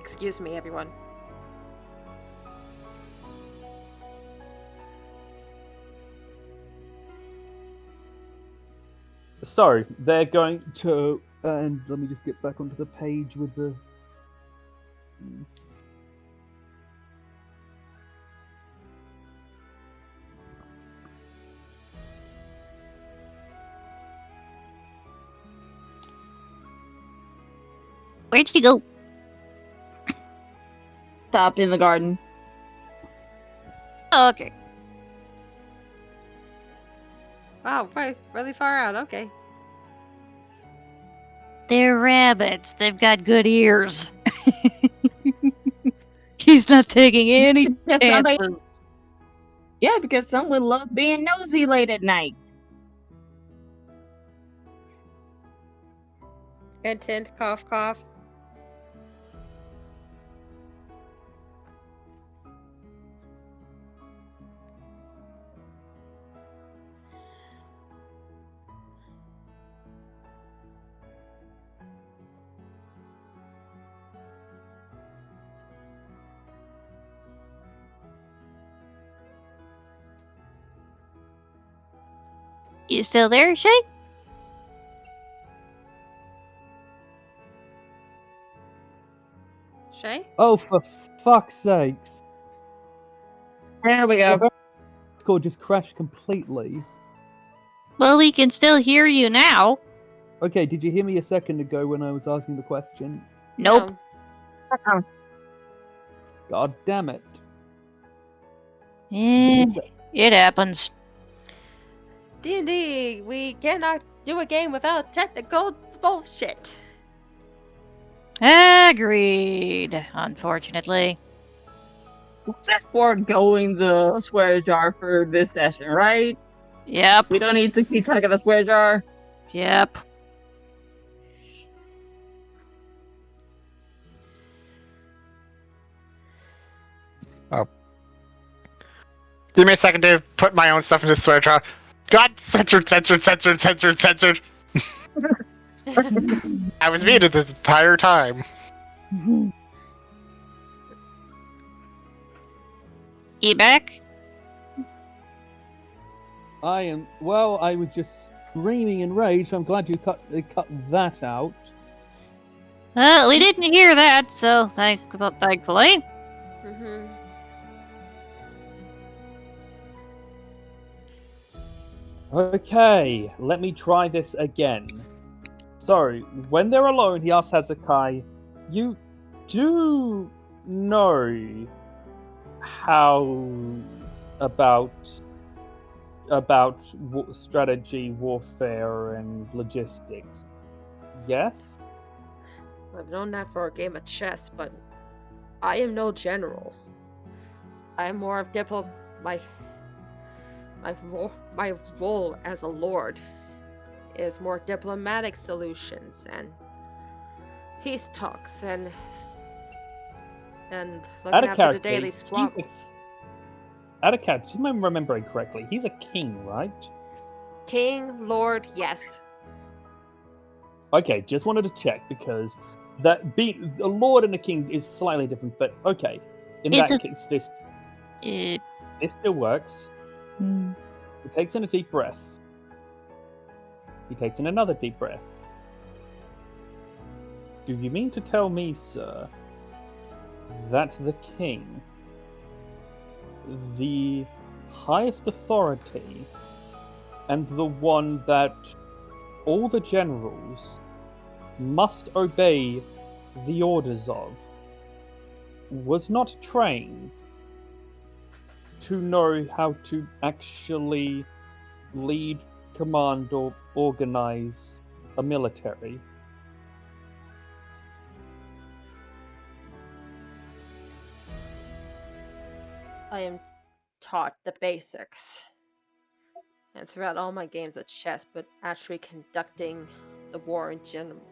Speaker 1: Excuse me, everyone.
Speaker 8: So, they're going to... And let me just get back onto the page with the...
Speaker 3: Where'd you go?
Speaker 4: Stopped in the garden.
Speaker 3: Oh, okay.
Speaker 1: Wow, really far out. Okay.
Speaker 3: They're rabbits. They've got good ears. He's not taking any
Speaker 4: Because somebody-
Speaker 3: chances.
Speaker 4: Yeah, because someone love being nosy late at night.
Speaker 1: Hint, hint, cough, cough.
Speaker 3: You still there, Shay?
Speaker 1: Shay?
Speaker 8: Oh, for fuck's sakes.
Speaker 4: There we go.
Speaker 8: Discord just crashed completely.
Speaker 3: Well, we can still hear you now.
Speaker 8: Okay, did you hear me a second ago when I was asking the question?
Speaker 3: Nope.
Speaker 1: No.
Speaker 8: God damn it.
Speaker 3: It happens.
Speaker 1: D&D, we cannot do a game without technical bullshit.
Speaker 3: Agreed, unfortunately.
Speaker 4: Just foregoing the swear jar for this session, right?
Speaker 3: Yep.
Speaker 4: We don't need to keep talking the swear jar.
Speaker 3: Yep.
Speaker 5: Give me a second to put my own stuff in the swear jar. God, censored. I was muted this entire time.
Speaker 3: You back?
Speaker 8: I was just screaming in rage, so I'm glad you cut that out.
Speaker 3: We didn't hear that, so thankfully.
Speaker 1: Mm-hmm.
Speaker 8: Okay, let me try this again. So, when they're alone, he asks Hezekiah, you do know how about strategy, warfare, and logistics? Yes?
Speaker 1: I've known that for a game of chess, but I am no general. I am more of my role as a lord is more diplomatic solutions and peace talks and looking after the daily squabbles.
Speaker 8: Adakat, if I'm remembering correctly, he's a king, right?
Speaker 1: King, lord, yes.
Speaker 8: Okay, just wanted to check because being a lord and a king is slightly different, but okay. In that case, this still works. He takes in a deep breath. He takes in another deep breath. Do you mean to tell me, sir, that the king, the highest authority, and the one that all the generals must obey the orders of, was not trained to know how to actually lead, command, or organize a military?
Speaker 1: I am taught the basics. And throughout all my games of chess, but actually conducting the war in general.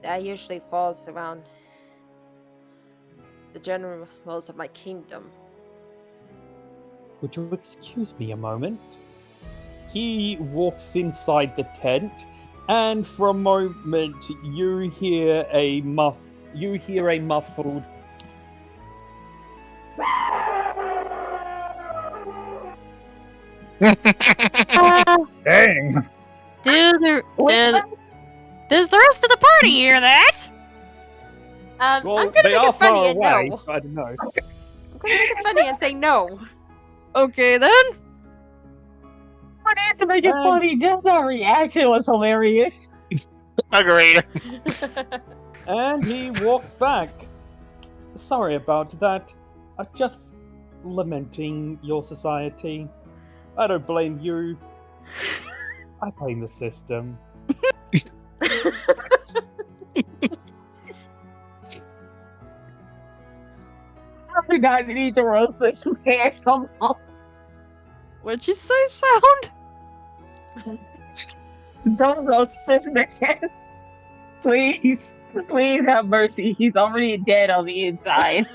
Speaker 1: that usually falls around the generals of my kingdom.
Speaker 8: Would you excuse me a moment? He walks inside the tent, and for a moment you hear a muffled
Speaker 2: Dang.
Speaker 3: Does the rest of the party hear that?
Speaker 8: Well,
Speaker 1: I'm gonna
Speaker 8: they
Speaker 1: make
Speaker 8: are
Speaker 1: it funny
Speaker 8: far
Speaker 1: and
Speaker 8: away,
Speaker 1: no.
Speaker 8: so I don't know.
Speaker 1: I'm gonna make it funny and say no.
Speaker 3: Okay then.
Speaker 4: I had to make it funny. Just our reaction was hilarious.
Speaker 5: Agreed.
Speaker 8: And he walks back. Sorry about that. I'm just lamenting your society. I don't blame you. I blame the system.
Speaker 4: I forgot to eat the roast fish from cash. Come on.
Speaker 3: What'd you say, Sound?
Speaker 4: Don't roast fish man. Please. Please have mercy. He's already dead on the inside.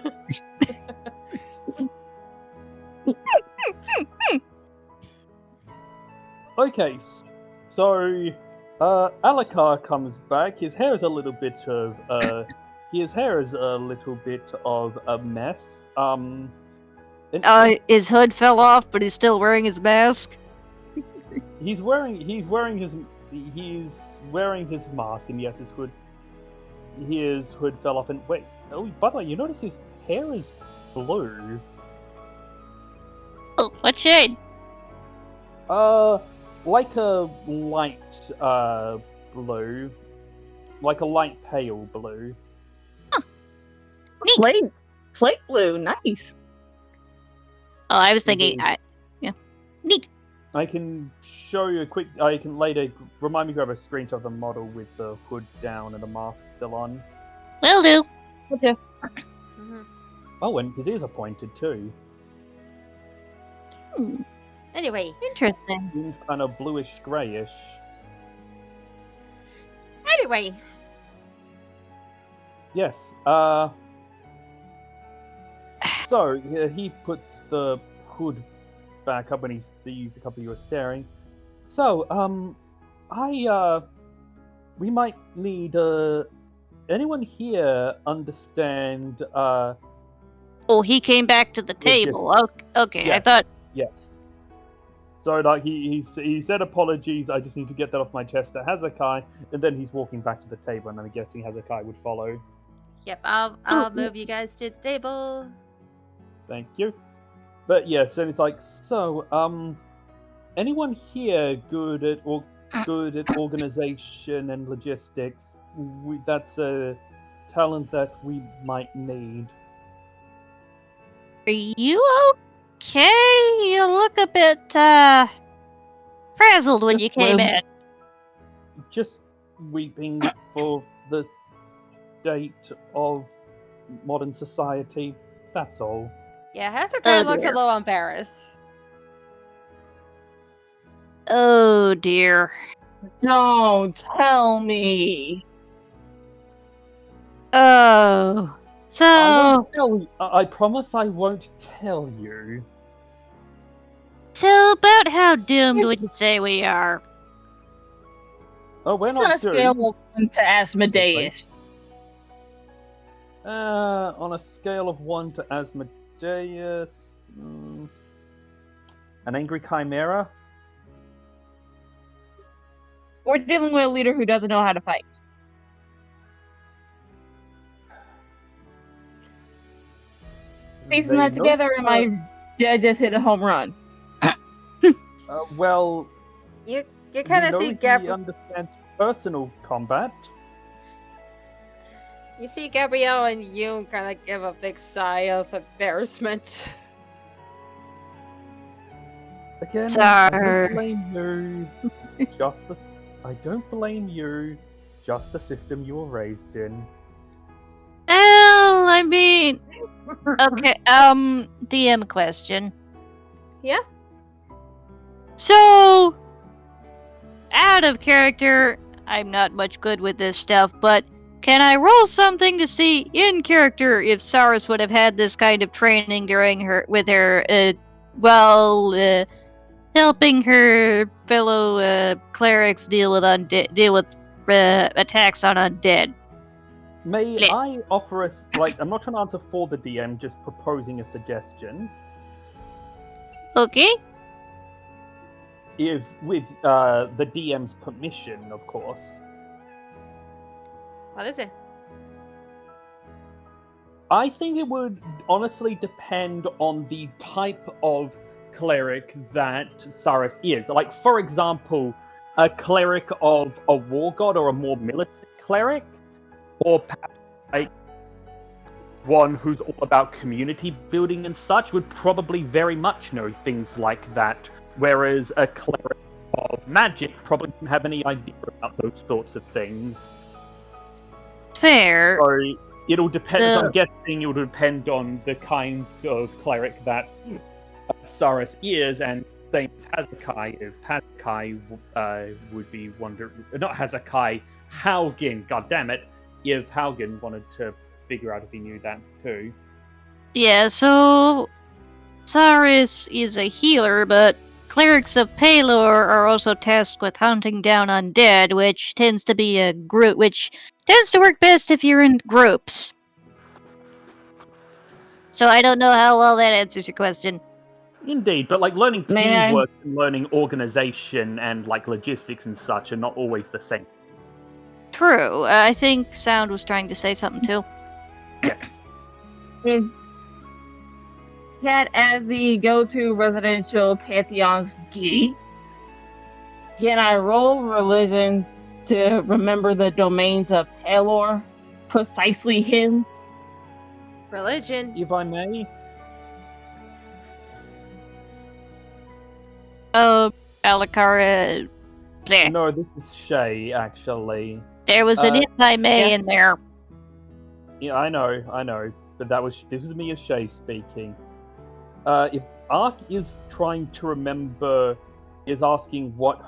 Speaker 8: Okay, so Alakar comes back. His hair is a little bit of a mess.
Speaker 3: His hood fell off, but he's still wearing his mask.
Speaker 8: He's wearing his mask, and yes, his hood fell off. And wait, oh, by the way, you notice his hair is blue.
Speaker 3: Oh, what shade?
Speaker 8: Like a light blue, like a light pale blue.
Speaker 3: Neat.
Speaker 4: Flake blue, nice.
Speaker 3: Oh, I was thinking. Neat.
Speaker 8: I can show you a quick. I can later remind me to grab a screenshot of the model with the hood down and the mask still on.
Speaker 3: Will do.
Speaker 4: Okay.
Speaker 1: Mhm.
Speaker 8: Oh, and his ears are pointed too.
Speaker 1: Anyway,
Speaker 3: Interesting.
Speaker 8: He's kind of bluish grayish.
Speaker 1: anyway.
Speaker 8: Yes. So he puts the hood back up when he sees a couple of you are staring. So, we might need, anyone here understand,
Speaker 3: Oh, he came back to the table. Okay,
Speaker 8: yes,
Speaker 3: I thought.
Speaker 8: Yes. So, like, he said apologies, I just need to get that off my chest to Hazakai, and then he's walking back to the table, and I'm guessing Hazakai would follow.
Speaker 1: Yep, I'll move you guys to the table.
Speaker 8: Thank you. But yes, and it's like, so, anyone here good at organization and logistics? That's a talent that we might need.
Speaker 3: Are you okay? You look a bit frazzled when you came in.
Speaker 8: Just weeping for the state of modern society. That's all.
Speaker 1: Yeah, Hazakai looks a
Speaker 3: dear.
Speaker 1: little embarrassed.
Speaker 3: Oh dear.
Speaker 4: Don't tell me.
Speaker 3: Oh. So.
Speaker 8: I won't tell you. I promise I won't tell you.
Speaker 3: So about how doomed would you say we are?
Speaker 8: Oh, we're
Speaker 4: Just on a
Speaker 8: not
Speaker 4: scale
Speaker 8: doomed.
Speaker 4: of 1 to Asmodeus.
Speaker 8: On a scale of 1 to Asmodeus, an angry chimera.
Speaker 4: We're dealing with a leader who doesn't know how to fight. Piecing that together, and my dad just hit a home run.
Speaker 8: Well,
Speaker 1: You kind of see
Speaker 8: he
Speaker 1: Gabrielle.
Speaker 8: understands personal combat.
Speaker 1: You see Gabrielle and you kind of give a big sigh of embarrassment.
Speaker 8: Again, I
Speaker 3: Sorry.
Speaker 8: don't blame you. I don't blame you. Just the system you were raised in.
Speaker 3: Well, I mean, okay. DM question.
Speaker 1: Yeah?
Speaker 3: So, out of character, I'm not much good with this stuff, but can I roll something to see in character if Saris would have had this kind of training during helping her fellow clerics deal with attacks on undead?
Speaker 8: May
Speaker 3: Yeah.
Speaker 8: I offer us, like, I'm not trying to answer for the DM, just proposing a suggestion.
Speaker 3: Okay.
Speaker 8: If, with the DM's permission, of course.
Speaker 1: What is it?
Speaker 8: I think it would honestly depend on the type of cleric that Saris is. Like, for example, a cleric of a war god or a more military cleric, or perhaps like one who's all about community building and such, would probably very much know things like that, whereas a cleric of magic probably didn't have any idea about those sorts of things.
Speaker 3: Fair.
Speaker 8: So it'll depend. I'm guessing it'll depend on the kind of cleric that Saris is, and same as Hazakai. If Hazakai would be not Hazakai, Haugen. God damn it! If Haugen wanted to figure out if he knew that too.
Speaker 3: Yeah. So Saris is a healer, but clerics of Pelor are also tasked with hunting down undead, which tends to be a group, which tends to work best if you're in groups. So I don't know how well that answers your question.
Speaker 8: Indeed, but like learning
Speaker 4: May I-
Speaker 8: teamwork and learning organization and like logistics and such are not always the same.
Speaker 3: True. I think Sound was trying to say something too.
Speaker 8: Yes.
Speaker 4: Cat, as the go-to residential Pantheon's gate, can I roll religion to remember the domains of Pelor? Precisely him?
Speaker 1: Religion.
Speaker 8: If I may.
Speaker 3: Alikara. Bleh.
Speaker 8: No, this is Shay, actually.
Speaker 3: There was an if I may in there.
Speaker 8: Yeah, I know, but this is me as Shay speaking. If Ark is trying to remember, is asking what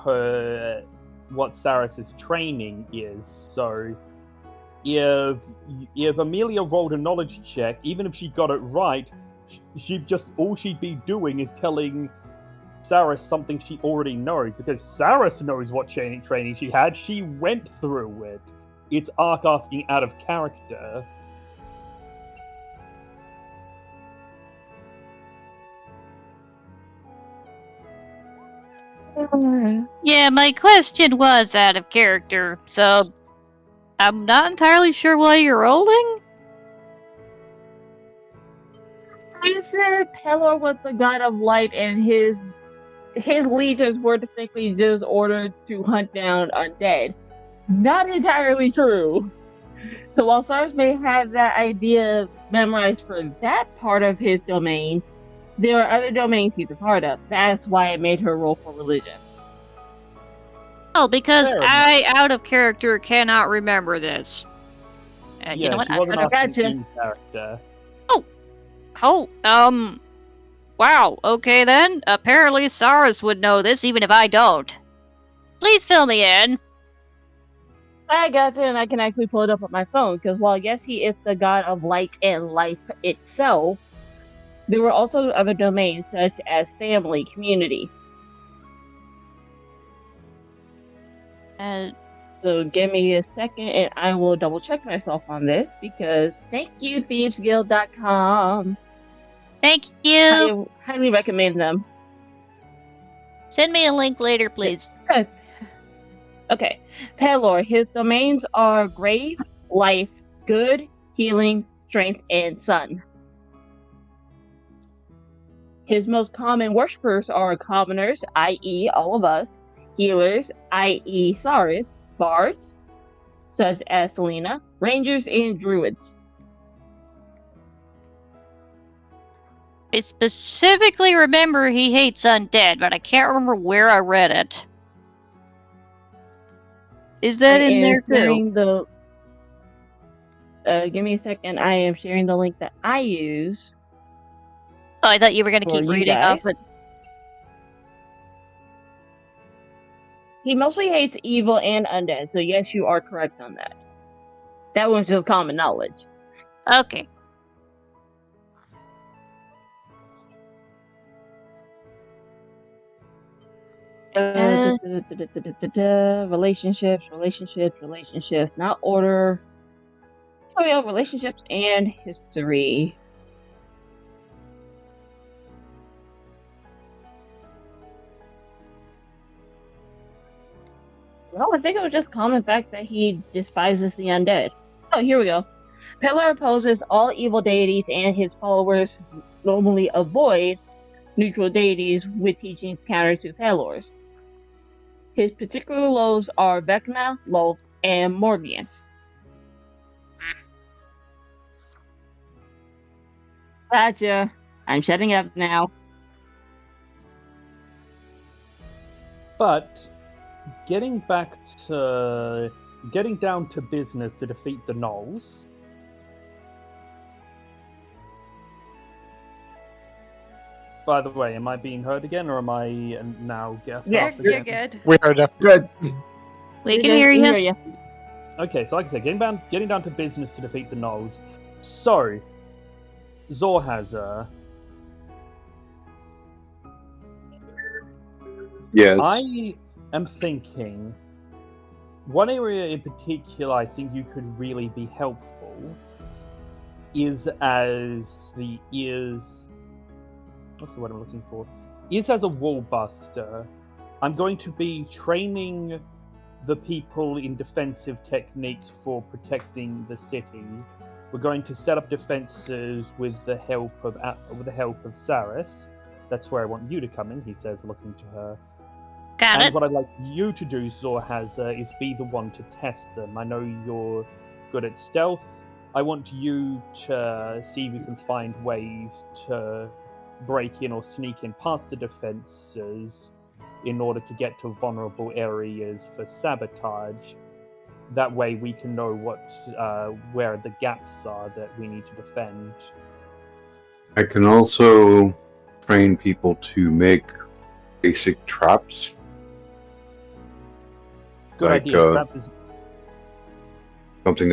Speaker 8: Saris's training is, so if Amelia rolled a knowledge check, even if she got it right, all she'd be doing is telling Saris something she already knows, because Saris knows what training she had. She went through it. It's Ark asking out of character.
Speaker 3: Yeah, my question was out of character, so I'm not entirely sure why you're rolling.
Speaker 4: I said Pelor was the god of light, and his legions were distinctly just ordered to hunt down undead. Not entirely true. So while Saris may have that idea memorized for that part of his domain, there are other domains he's a part of. That's why it made her roll for religion.
Speaker 3: Oh, because
Speaker 8: Fair
Speaker 3: I, out of character, cannot remember this.
Speaker 8: Yeah,
Speaker 3: You know what?
Speaker 8: she wasn't
Speaker 4: I
Speaker 8: asking
Speaker 4: gotcha.
Speaker 8: in character.
Speaker 3: Wow, okay then. Apparently Saris would know this, even if I don't. Please fill me in.
Speaker 4: I got it, and I can actually pull it up on my phone, because while yes, he is the god of light and life itself, there were also other domains such as family, community. So give me a second, and I will double check myself on this, because thank you, ThievesGuild.com.
Speaker 3: Thank you.
Speaker 4: I highly recommend them.
Speaker 3: Send me a link later, please.
Speaker 4: Okay, Pelor, his domains are grave, life, good, healing, strength, and sun. His most common worshippers are commoners, i.e. all of us, healers, i.e. Saris, bards, such as Selena, rangers, and druids.
Speaker 3: I specifically remember he hates undead, but I can't remember where I read it. Is that in there too?
Speaker 4: Give me a second. I am sharing the link that I use.
Speaker 3: Oh, I thought you were going to
Speaker 4: For
Speaker 3: keep
Speaker 4: you
Speaker 3: reading
Speaker 4: guys.
Speaker 3: off it.
Speaker 4: He mostly hates evil and undead, so yes, you are correct on that. That one's just common knowledge.
Speaker 3: Okay.
Speaker 4: Relationships, not order. Oh yeah, relationships and history. Well, I think it was just common fact that he despises the undead. Oh, here we go. Pillar opposes all evil deities, and his followers normally avoid neutral deities with teachings counter to Pelor's. His particular lows are Vecna, Lolth, and Morbian. Gotcha. I'm shutting up now.
Speaker 8: But getting down to business to defeat the gnolls. By the way, am I being heard again, or am I now
Speaker 4: Yes,
Speaker 1: You're good.
Speaker 5: We heard that.
Speaker 2: Good.
Speaker 3: We can hear you.
Speaker 4: you.
Speaker 8: Okay, so like I said, getting down to business to defeat the gnolls. So, Zorhazer,
Speaker 7: Yes.
Speaker 8: I am thinking one area in particular I think you could really be helpful is as the ears. What's the word I'm looking for? Is as a wall buster. I'm going to be training the people in defensive techniques for protecting the city. We're going to set up defenses with the help of Saris. That's where I want you to come in, he says, looking to her.
Speaker 3: Got
Speaker 8: And
Speaker 3: it.
Speaker 8: what I'd like you to do, Zorhazer, is be the one to test them. I know you're good at stealth. I want you to see if you can find ways to break in or sneak in past the defenses in order to get to vulnerable areas for sabotage. That way we can know where the gaps are that we need to defend.
Speaker 7: I can also train people to make basic traps.
Speaker 8: Good
Speaker 7: Like,
Speaker 8: idea. Trap is
Speaker 7: Something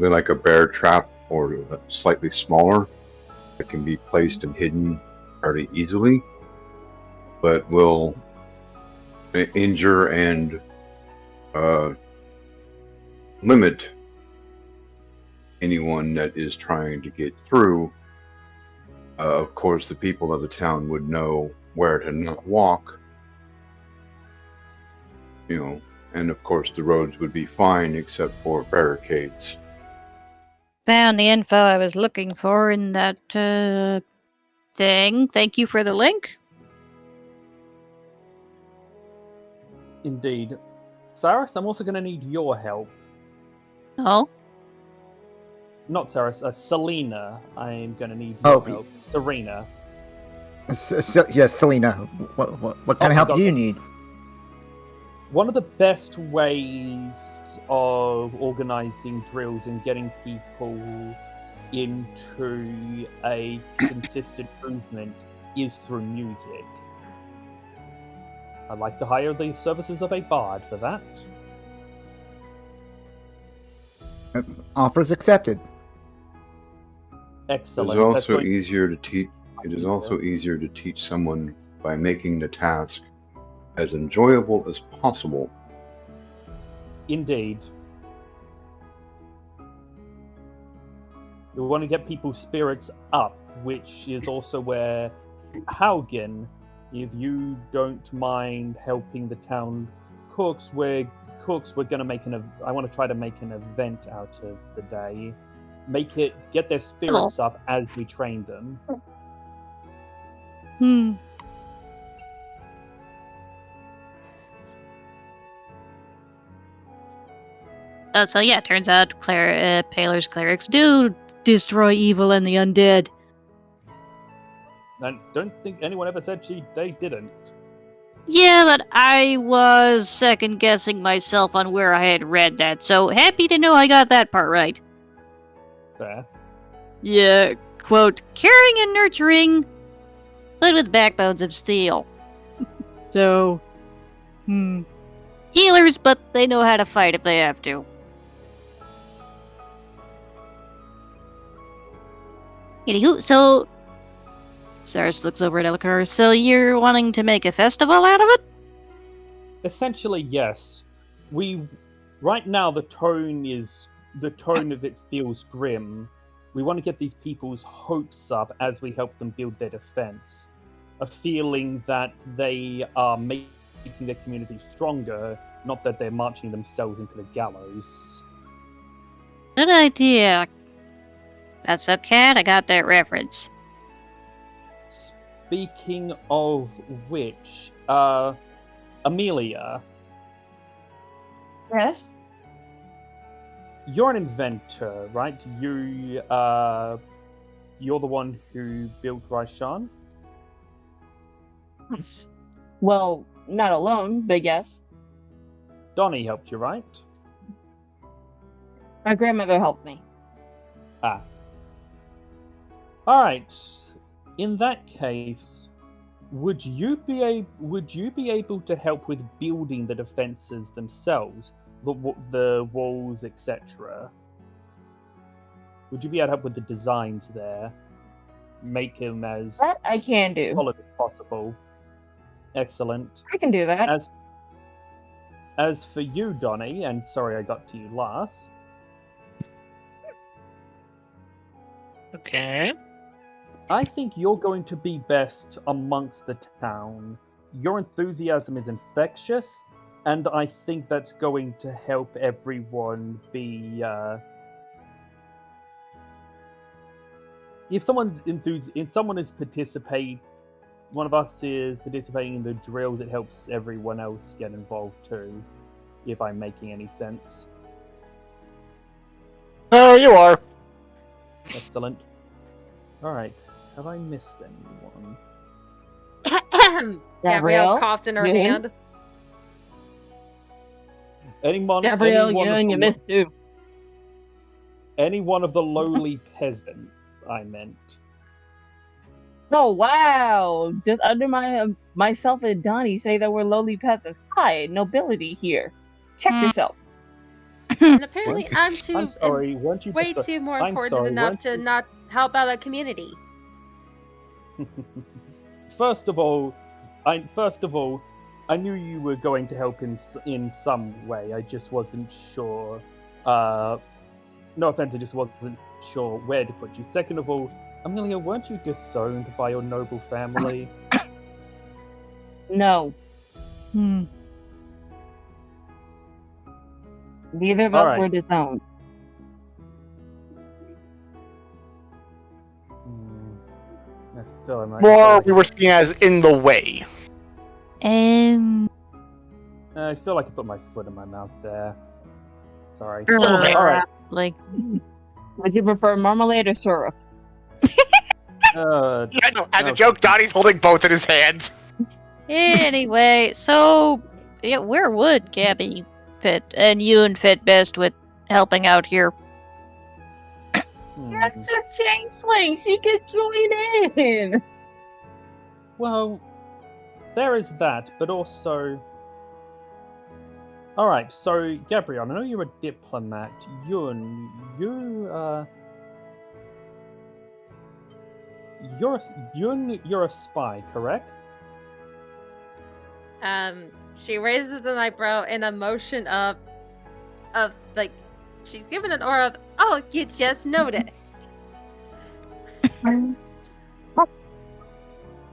Speaker 7: like a bear trap or slightly smaller that can be placed and hidden fairly easily, but will injure and limit anyone that is trying to get through. Of course, the people of the town would know where to not walk, and of course the roads would be fine except for barricades.
Speaker 3: Found the info I was looking for in that thing. Thank you for the link.
Speaker 8: indeed. Saris, I'm also going to need your help.
Speaker 3: Oh,
Speaker 8: Not Saris, Selena. I'm going to need
Speaker 2: Oh,
Speaker 8: your help. Serena.
Speaker 2: Yes, Selena. What kind of help do you need?
Speaker 8: One of the best ways of organizing drills and getting people into a consistent movement is through music. I'd like to hire the services of a bard for that.
Speaker 2: Offers accepted.
Speaker 8: Excellent.
Speaker 7: It is
Speaker 8: That's
Speaker 7: also
Speaker 8: going-
Speaker 7: easier to teach. It is also easier to teach someone by making the task as enjoyable as possible.
Speaker 8: Indeed. We want to get people's spirits up, which is also where Haugen, if you don't mind helping the town cooks, we're gonna make I want to try to make an event out of the day. Get their spirits up as we train them.
Speaker 3: So yeah, turns out Paler's clerics do destroy evil and the undead.
Speaker 8: I don't think anyone ever said they didn't.
Speaker 3: Yeah, but I was second guessing myself on where I had read that, so happy to know I got that part right.
Speaker 8: Fair.
Speaker 3: Yeah, quote, caring and nurturing, but with backbones of steel. So, healers, but they know how to fight if they have to. Anywho, so Cyrus looks over at Elkar. So you're wanting to make a festival out of it?
Speaker 8: Essentially, yes. Right now the tone of it feels grim. We want to get these people's hopes up as we help them build their defense. A feeling that they are making their community stronger, not that they're marching themselves into the gallows.
Speaker 3: Good idea. That's a cat. I got that reference.
Speaker 8: Speaking of which, Amelia,
Speaker 4: Yes.
Speaker 8: you're an inventor, right? You're the one who built Raishan?
Speaker 4: Yes. Well, not alone, but yes.
Speaker 8: Donnie helped you, right?
Speaker 4: My grandmother helped me.
Speaker 8: Ah. Alright. In that case, would you be able to help with building the defenses themselves? The walls, etc. Would you be able to help with the designs there? Make them as
Speaker 4: That I can do.
Speaker 8: solid as possible. Excellent.
Speaker 4: I can do that.
Speaker 8: As for you, Donnie, and sorry I got to you last.
Speaker 5: Okay.
Speaker 8: I think you're going to be best amongst the town. Your enthusiasm is infectious, and I think that's going to help everyone be. If one of us is participating in the drills, it helps everyone else get involved too. If I'm making any sense.
Speaker 5: Oh, you are.
Speaker 8: Excellent. All right. Have I missed anyone?
Speaker 1: Gabrielle coughed in her
Speaker 4: you?
Speaker 1: hand.
Speaker 4: Gabrielle, you missed too.
Speaker 8: Any one of the lowly peasants, I meant.
Speaker 4: Oh wow! Just under myself and Donnie say that we're lowly peasants. Hi, nobility here. Check yourself.
Speaker 1: And apparently I'm too
Speaker 8: I'm sorry, weren't you
Speaker 1: way
Speaker 8: just
Speaker 1: too more
Speaker 8: I'm
Speaker 1: important
Speaker 8: sorry,
Speaker 1: enough
Speaker 8: weren't
Speaker 1: to
Speaker 8: you-
Speaker 1: not help out a community.
Speaker 8: First of all, I knew you were going to help in some way. I just wasn't sure. No offense, I just wasn't sure where to put you. Second of all, Amelia, weren't you disowned by your noble family?
Speaker 4: No,
Speaker 3: Hmm.
Speaker 4: neither of
Speaker 8: All
Speaker 4: us
Speaker 8: right.
Speaker 4: were disowned.
Speaker 8: I feel I might-
Speaker 5: Or we were seen as in the way.
Speaker 8: I feel like I put my foot in my mouth there. Sorry.
Speaker 5: Alright.
Speaker 8: Alright.
Speaker 3: Like,
Speaker 4: Would you prefer marmalade or syrup?
Speaker 5: Yeah, no, as a
Speaker 8: Okay.
Speaker 5: joke, Donnie's holding both in his hands.
Speaker 3: anyway, so yeah, where would Gabby fit and Ewan fit best with helping out here?
Speaker 4: That's a changeling. She can join in.
Speaker 8: Well, there is that, but also. Alright, so Gabrielle, I know you're a diplomat. Yun, you're a spy, correct?
Speaker 1: She raises an eyebrow in a motion of like, she's given an aura of, oh, you just noticed.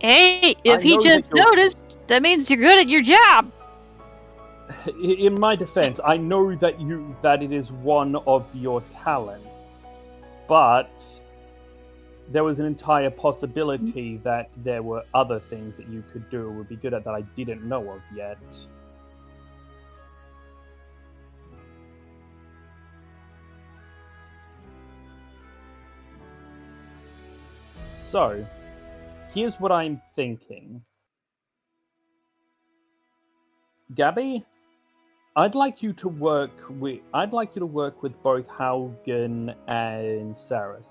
Speaker 3: Hey, if
Speaker 8: I
Speaker 3: he
Speaker 8: know that
Speaker 3: just
Speaker 8: you're-
Speaker 3: noticed, that means you're good at your job.
Speaker 8: In my defense, I know that it is one of your talents, but there was an entire possibility that there were other things that you could do or would be good at that I didn't know of yet. So, here's what I'm thinking. Gabby, I'd like you to work with both Haugen and Saris.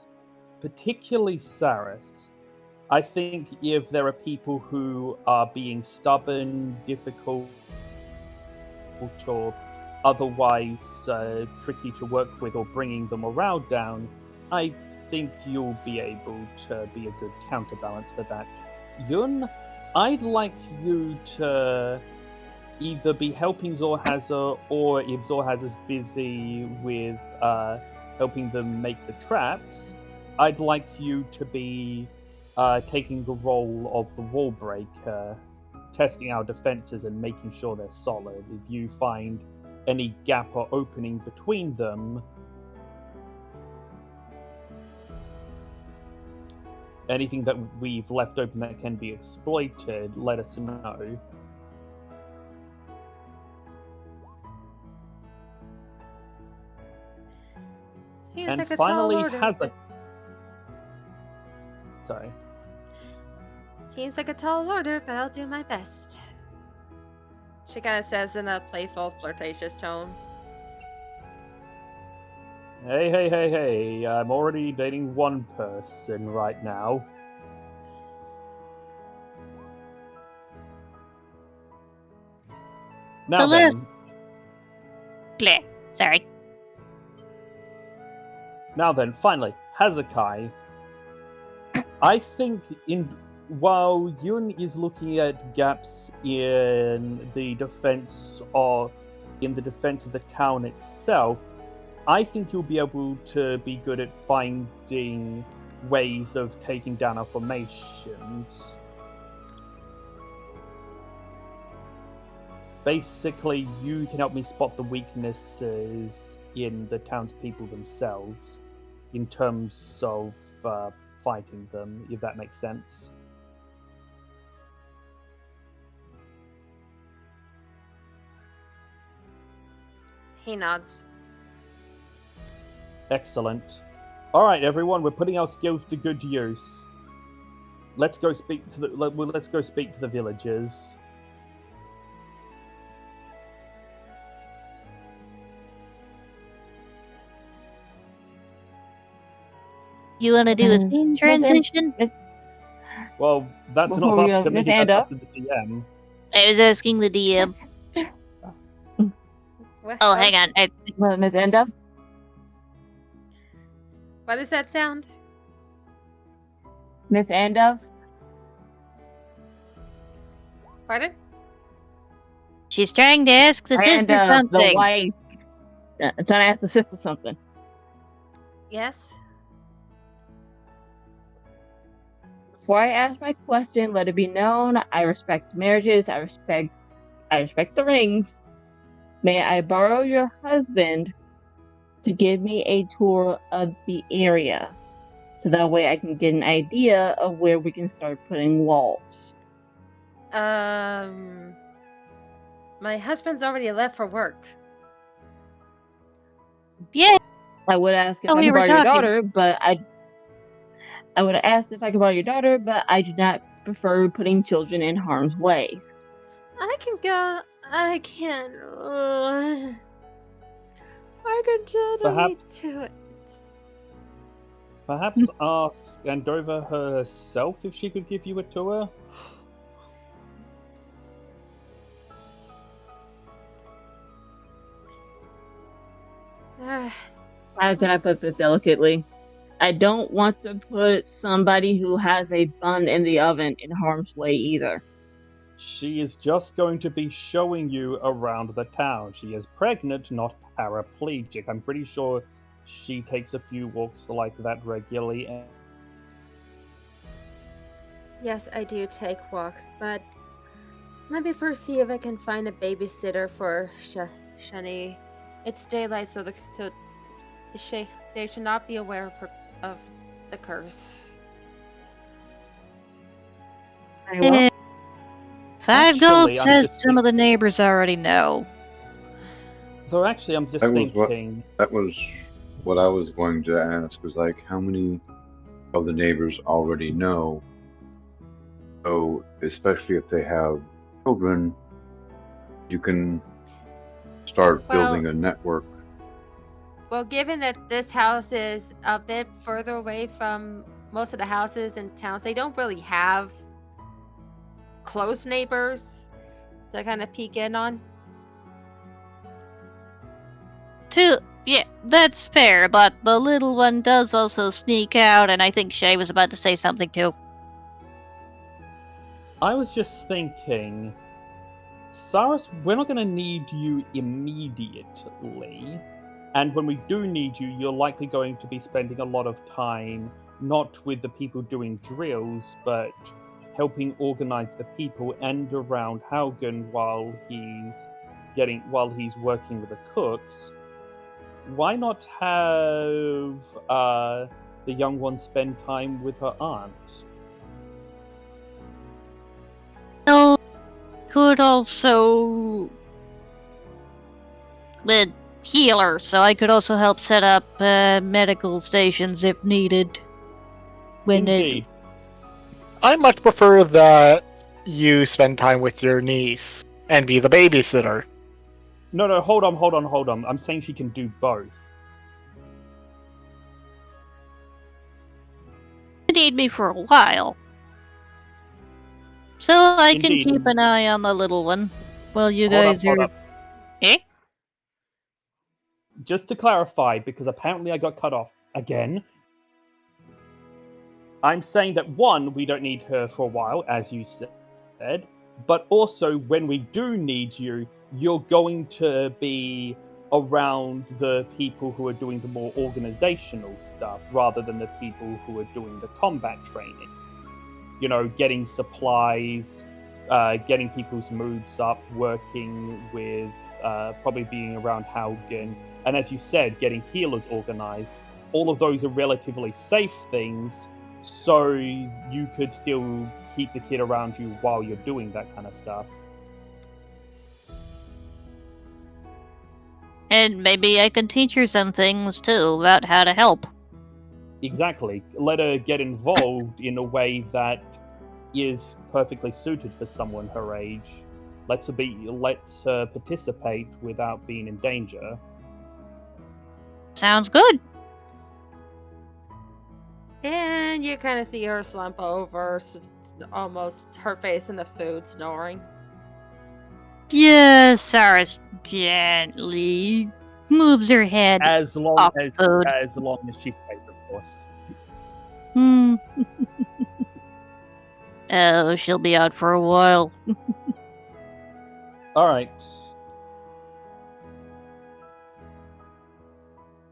Speaker 8: Particularly Saris. I think if there are people who are being stubborn, difficult, or otherwise tricky to work with or bringing the morale down, I think you'll be able to be a good counterbalance for that. Yun, I'd like you to either be helping Zorhazer, or if Zorhazer's busy with helping them make the traps, I'd like you to be taking the role of the wall breaker, testing our defenses and making sure they're solid. If you find any gap or opening between them, anything that we've left open that can be exploited, let us know.
Speaker 1: Seems
Speaker 8: And
Speaker 1: like a
Speaker 8: finally,
Speaker 1: tall order.
Speaker 8: Sorry.
Speaker 1: Seems like a tall order, but I'll do my best. She kind of says in a playful, flirtatious tone.
Speaker 8: Hey, I'm already dating one person right now. Now
Speaker 3: let us-
Speaker 8: then,
Speaker 3: Bleh. Sorry.
Speaker 8: Finally, Hazakai. I think while Yun is looking at gaps in the defense of the town itself, I think you'll be able to be good at finding ways of taking down our formations. Basically, you can help me spot the weaknesses in the townspeople themselves, in terms of fighting them, if that makes sense.
Speaker 1: He nods.
Speaker 8: Excellent. All right, everyone, we're putting our skills to good use. Let's go speak to the villagers.
Speaker 3: You want to do a scene transition?
Speaker 8: Well, that's
Speaker 4: Before
Speaker 8: not
Speaker 4: we
Speaker 8: up
Speaker 4: go,
Speaker 8: to me.
Speaker 4: Miss
Speaker 8: That's
Speaker 4: Anda?
Speaker 8: up to the DM.
Speaker 3: I was asking the DM. Oh, hang on.
Speaker 4: Well, Miss Enda?
Speaker 1: What does that sound?
Speaker 4: Miss Anda?
Speaker 1: Pardon?
Speaker 3: She's trying to ask the sister
Speaker 4: Miranda, the
Speaker 3: something.
Speaker 4: wife. I'm trying to ask the sister something.
Speaker 1: Yes?
Speaker 4: Before I ask my question, let it be known I respect marriages, I respect the rings. May I borrow your husband to give me a tour of the area, so that way I can get an idea of where we can start putting walls?
Speaker 1: My husband's already left for work.
Speaker 3: Yeah.
Speaker 4: I would ask if
Speaker 3: Oh,
Speaker 4: I
Speaker 3: we
Speaker 4: could
Speaker 3: were
Speaker 4: borrow your
Speaker 3: talking.
Speaker 4: daughter, but I would have asked if I could borrow your daughter, but I do not prefer putting children in harm's way.
Speaker 1: I can go. I can. I can totally do it.
Speaker 8: Perhaps ask Andova herself if she could give you a tour.
Speaker 4: How can I put this delicately? I don't want to put somebody who has a bun in the oven in harm's way either.
Speaker 8: She is just going to be showing you around the town. She is pregnant, not paraplegic. I'm pretty sure she takes a few walks like that regularly.
Speaker 1: Yes, I do take walks, but maybe first see if I can find a babysitter for Shani. It's daylight, so they should not be aware of the curse.
Speaker 3: Eh, 5 gold
Speaker 8: Actually, I'm
Speaker 3: says
Speaker 8: just
Speaker 3: some of the neighbors already know.
Speaker 8: Though actually, I'm just
Speaker 7: That was
Speaker 8: thinking.
Speaker 7: That was what I was going to ask, was like, how many of the neighbors already know? So, especially if they have children, you can start building a network.
Speaker 1: Well, given that this house is a bit further away from most of the houses in towns, they don't really have close neighbors to kind of peek in on.
Speaker 3: too. Yeah, that's fair, but the little one does also sneak out, and I think Shay was about to say something too.
Speaker 8: I was just thinking, Cyrus, we're not going to need you immediately. And when we do need you, you're likely going to be spending a lot of time not with the people doing drills, but helping organize the people and around Haugen while he's working with the cooks. Why not have the young one spend time with her aunt?
Speaker 3: Well, could also heal her, so I could also help set up medical stations if needed.
Speaker 8: Indeed.
Speaker 5: I much prefer that you spend time with your niece and be the babysitter.
Speaker 8: No, hold on. I'm saying she can do both.
Speaker 3: You need me for a while. So I can
Speaker 8: Indeed.
Speaker 3: keep an eye on the little one while you
Speaker 8: Hold
Speaker 3: guys
Speaker 8: up.
Speaker 3: are... Eh?
Speaker 8: Just to clarify, because apparently I got cut off again. I'm saying that one, we don't need her for a while, as you said, but also when we do need you, you're going to be around the people who are doing the more organizational stuff rather than the people who are doing the combat training. You know, getting supplies, getting people's moods up, working with, probably being around Haugen, and as you said, getting healers organized. All of those are relatively safe things, so you could still keep the kid around you while you're doing that kind of stuff.
Speaker 3: And maybe I can teach her some things too about how to help.
Speaker 8: Exactly. Let her get involved in a way that is perfectly suited for someone her age. Let's her participate without being in danger.
Speaker 3: Sounds good.
Speaker 1: And you kind of see her slump over, almost her face in the food, snoring.
Speaker 3: Yes, Cyrus gently moves her head.
Speaker 8: As long
Speaker 3: off
Speaker 8: as
Speaker 3: food.
Speaker 8: she's safe, of course.
Speaker 3: Oh, she'll be out for a while.
Speaker 8: All right.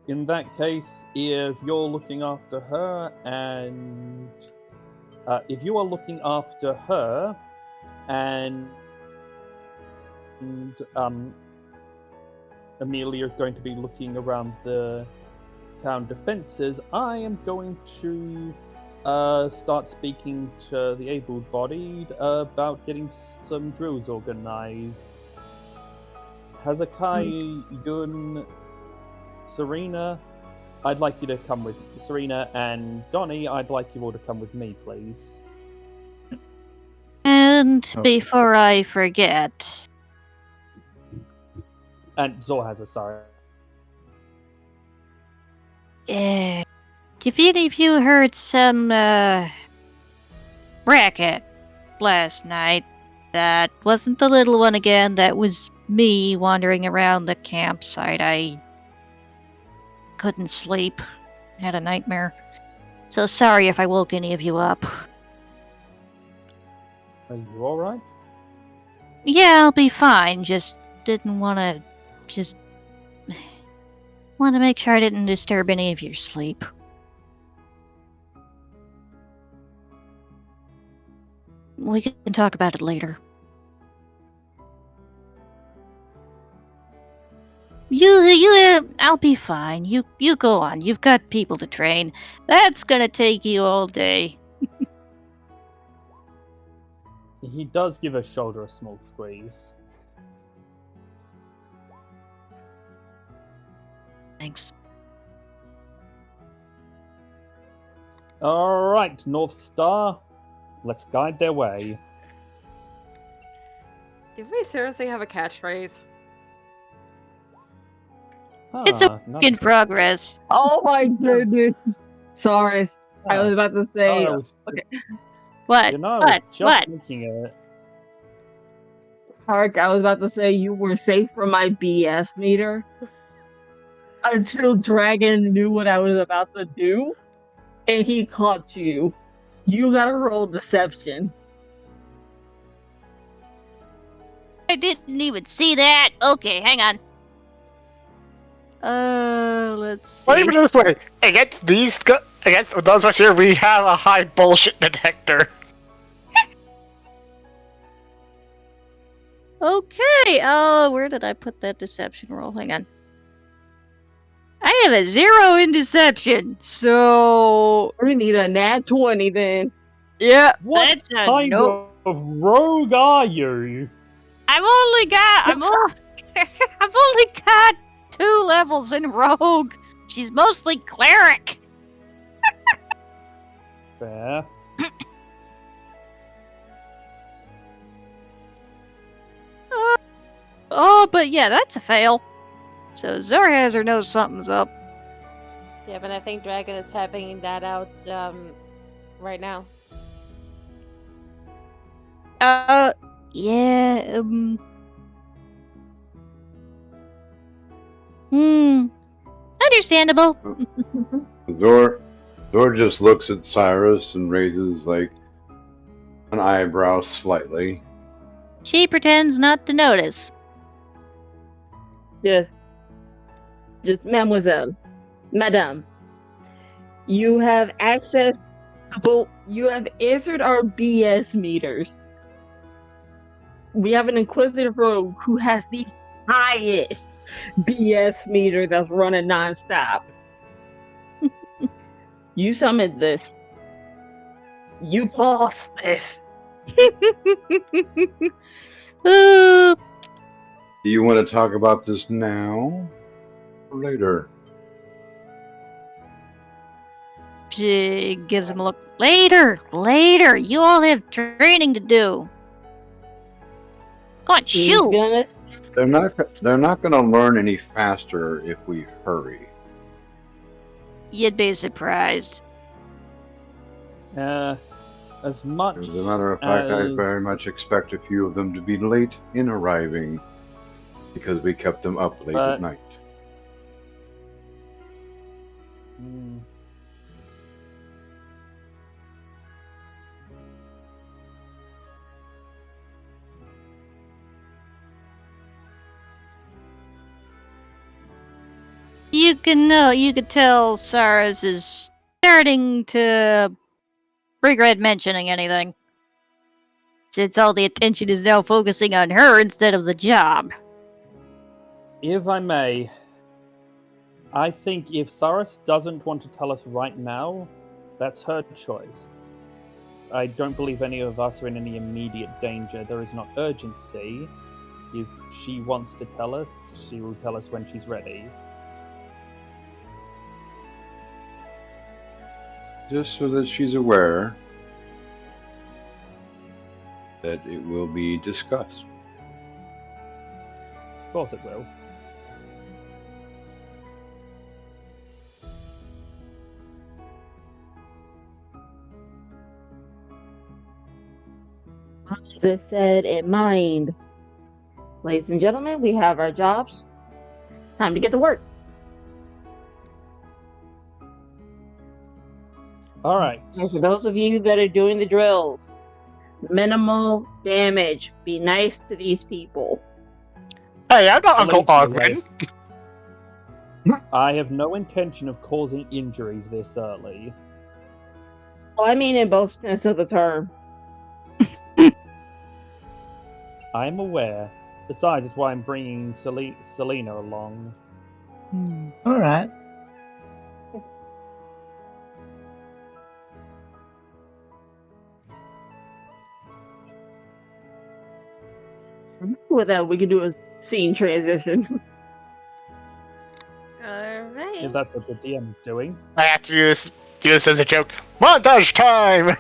Speaker 8: In that case, if you're looking after her and Amelia is going to be looking around the town defenses, I am going to start speaking to the able-bodied about getting some drills organized. Hazakai, Yun, Serena, I'd like you to come with Serena, and Donnie, I'd like you all to come with me, please.
Speaker 3: And
Speaker 2: Okay.
Speaker 3: before I forget,
Speaker 8: And Zorhaza, sorry.
Speaker 3: if any of you heard some racket last night, that wasn't the little one again, that was me wandering around the campsite. I couldn't sleep. Had a nightmare. So sorry if I woke any of you up.
Speaker 8: Are you alright?
Speaker 3: Yeah, I'll be fine. Just didn't want to... wanted to make sure I didn't disturb any of your sleep. We can talk about it later. I'll be fine. You go on. You've got people to train. That's gonna take you all day.
Speaker 8: He does give her shoulder a small squeeze.
Speaker 3: Thanks.
Speaker 8: Alright, North Star, let's guide their way.
Speaker 1: Did we seriously have a catchphrase?
Speaker 3: It's a
Speaker 8: not-
Speaker 3: in progress.
Speaker 4: Oh my goodness. Sorry. I was about to say.
Speaker 8: I was,
Speaker 3: What?
Speaker 8: you know, I was
Speaker 3: What?
Speaker 8: just
Speaker 3: What?
Speaker 8: thinking of it.
Speaker 4: Hark, I was about to say you were safe from my BS meter. until Dragon knew what I was about to do, and he caught you. You gotta roll deception.
Speaker 3: I didn't even see that. Okay, hang on. Let's see.
Speaker 5: Let me put it this way: against those of us here, we have a high bullshit detector.
Speaker 3: Okay, where did I put that deception roll? Hang on. I have a 0 in deception, so...
Speaker 4: We need a nat 20 then.
Speaker 3: Yeah,
Speaker 8: What
Speaker 3: that's a
Speaker 8: kind
Speaker 3: no.
Speaker 8: of rogue are you?
Speaker 3: I've only got 2 levels in rogue. She's mostly cleric.
Speaker 8: Fair.
Speaker 3: Oh, but yeah, that's a fail. So Zorhazer knows something's up.
Speaker 1: Yeah, but I think Dragon is typing that out right now.
Speaker 3: Yeah, understandable.
Speaker 7: Zor just looks at Cyrus and raises like an eyebrow slightly.
Speaker 3: She pretends not to notice.
Speaker 4: Just mademoiselle, madame, you have access to both. You have answered our BS meters. We have an inquisitive rogue who has the highest BS meter that's running nonstop. You summoned this. You paused this.
Speaker 3: Ooh,
Speaker 7: Do you want to talk about this now or later?
Speaker 3: she gives him a look. Later. You all have training to do. Go on,
Speaker 4: He's
Speaker 3: shoot.
Speaker 4: gonna
Speaker 7: They're not going to learn any faster if we hurry.
Speaker 3: You'd be surprised.
Speaker 8: As much
Speaker 7: As a matter of fact, I
Speaker 8: as-
Speaker 7: very much expect a few of them to be late in arriving because we kept them up late
Speaker 8: But-
Speaker 7: at night.
Speaker 8: Hmm.
Speaker 3: You could tell Cyrus is starting to regret mentioning anything. Since all the attention is now focusing on her instead of the job.
Speaker 8: If I may, I think if Cyrus doesn't want to tell us right now, that's her choice. I don't believe any of us are in any immediate danger. There is not urgency. If she wants to tell us, she will tell us when she's ready.
Speaker 7: Just so that she's aware that it will be discussed.
Speaker 8: Of course it will.
Speaker 4: As I said in mind, ladies and gentlemen, we have our jobs. Time to get to work.
Speaker 8: All right.
Speaker 4: And for those of you that are doing the drills, minimal damage. Be nice to these people.
Speaker 5: Hey, I'm not Uncle
Speaker 8: Believe me,
Speaker 5: Ogren.
Speaker 8: I have no intention of causing injuries this early.
Speaker 4: Well, I mean in both sense of the term.
Speaker 8: I am aware. Besides, it's why I'm bringing Selena along.
Speaker 2: All right.
Speaker 4: With that, we can do a scene transition.
Speaker 1: Alright.
Speaker 8: If that's what the DM's doing.
Speaker 5: I have to do this as a joke. Montage time!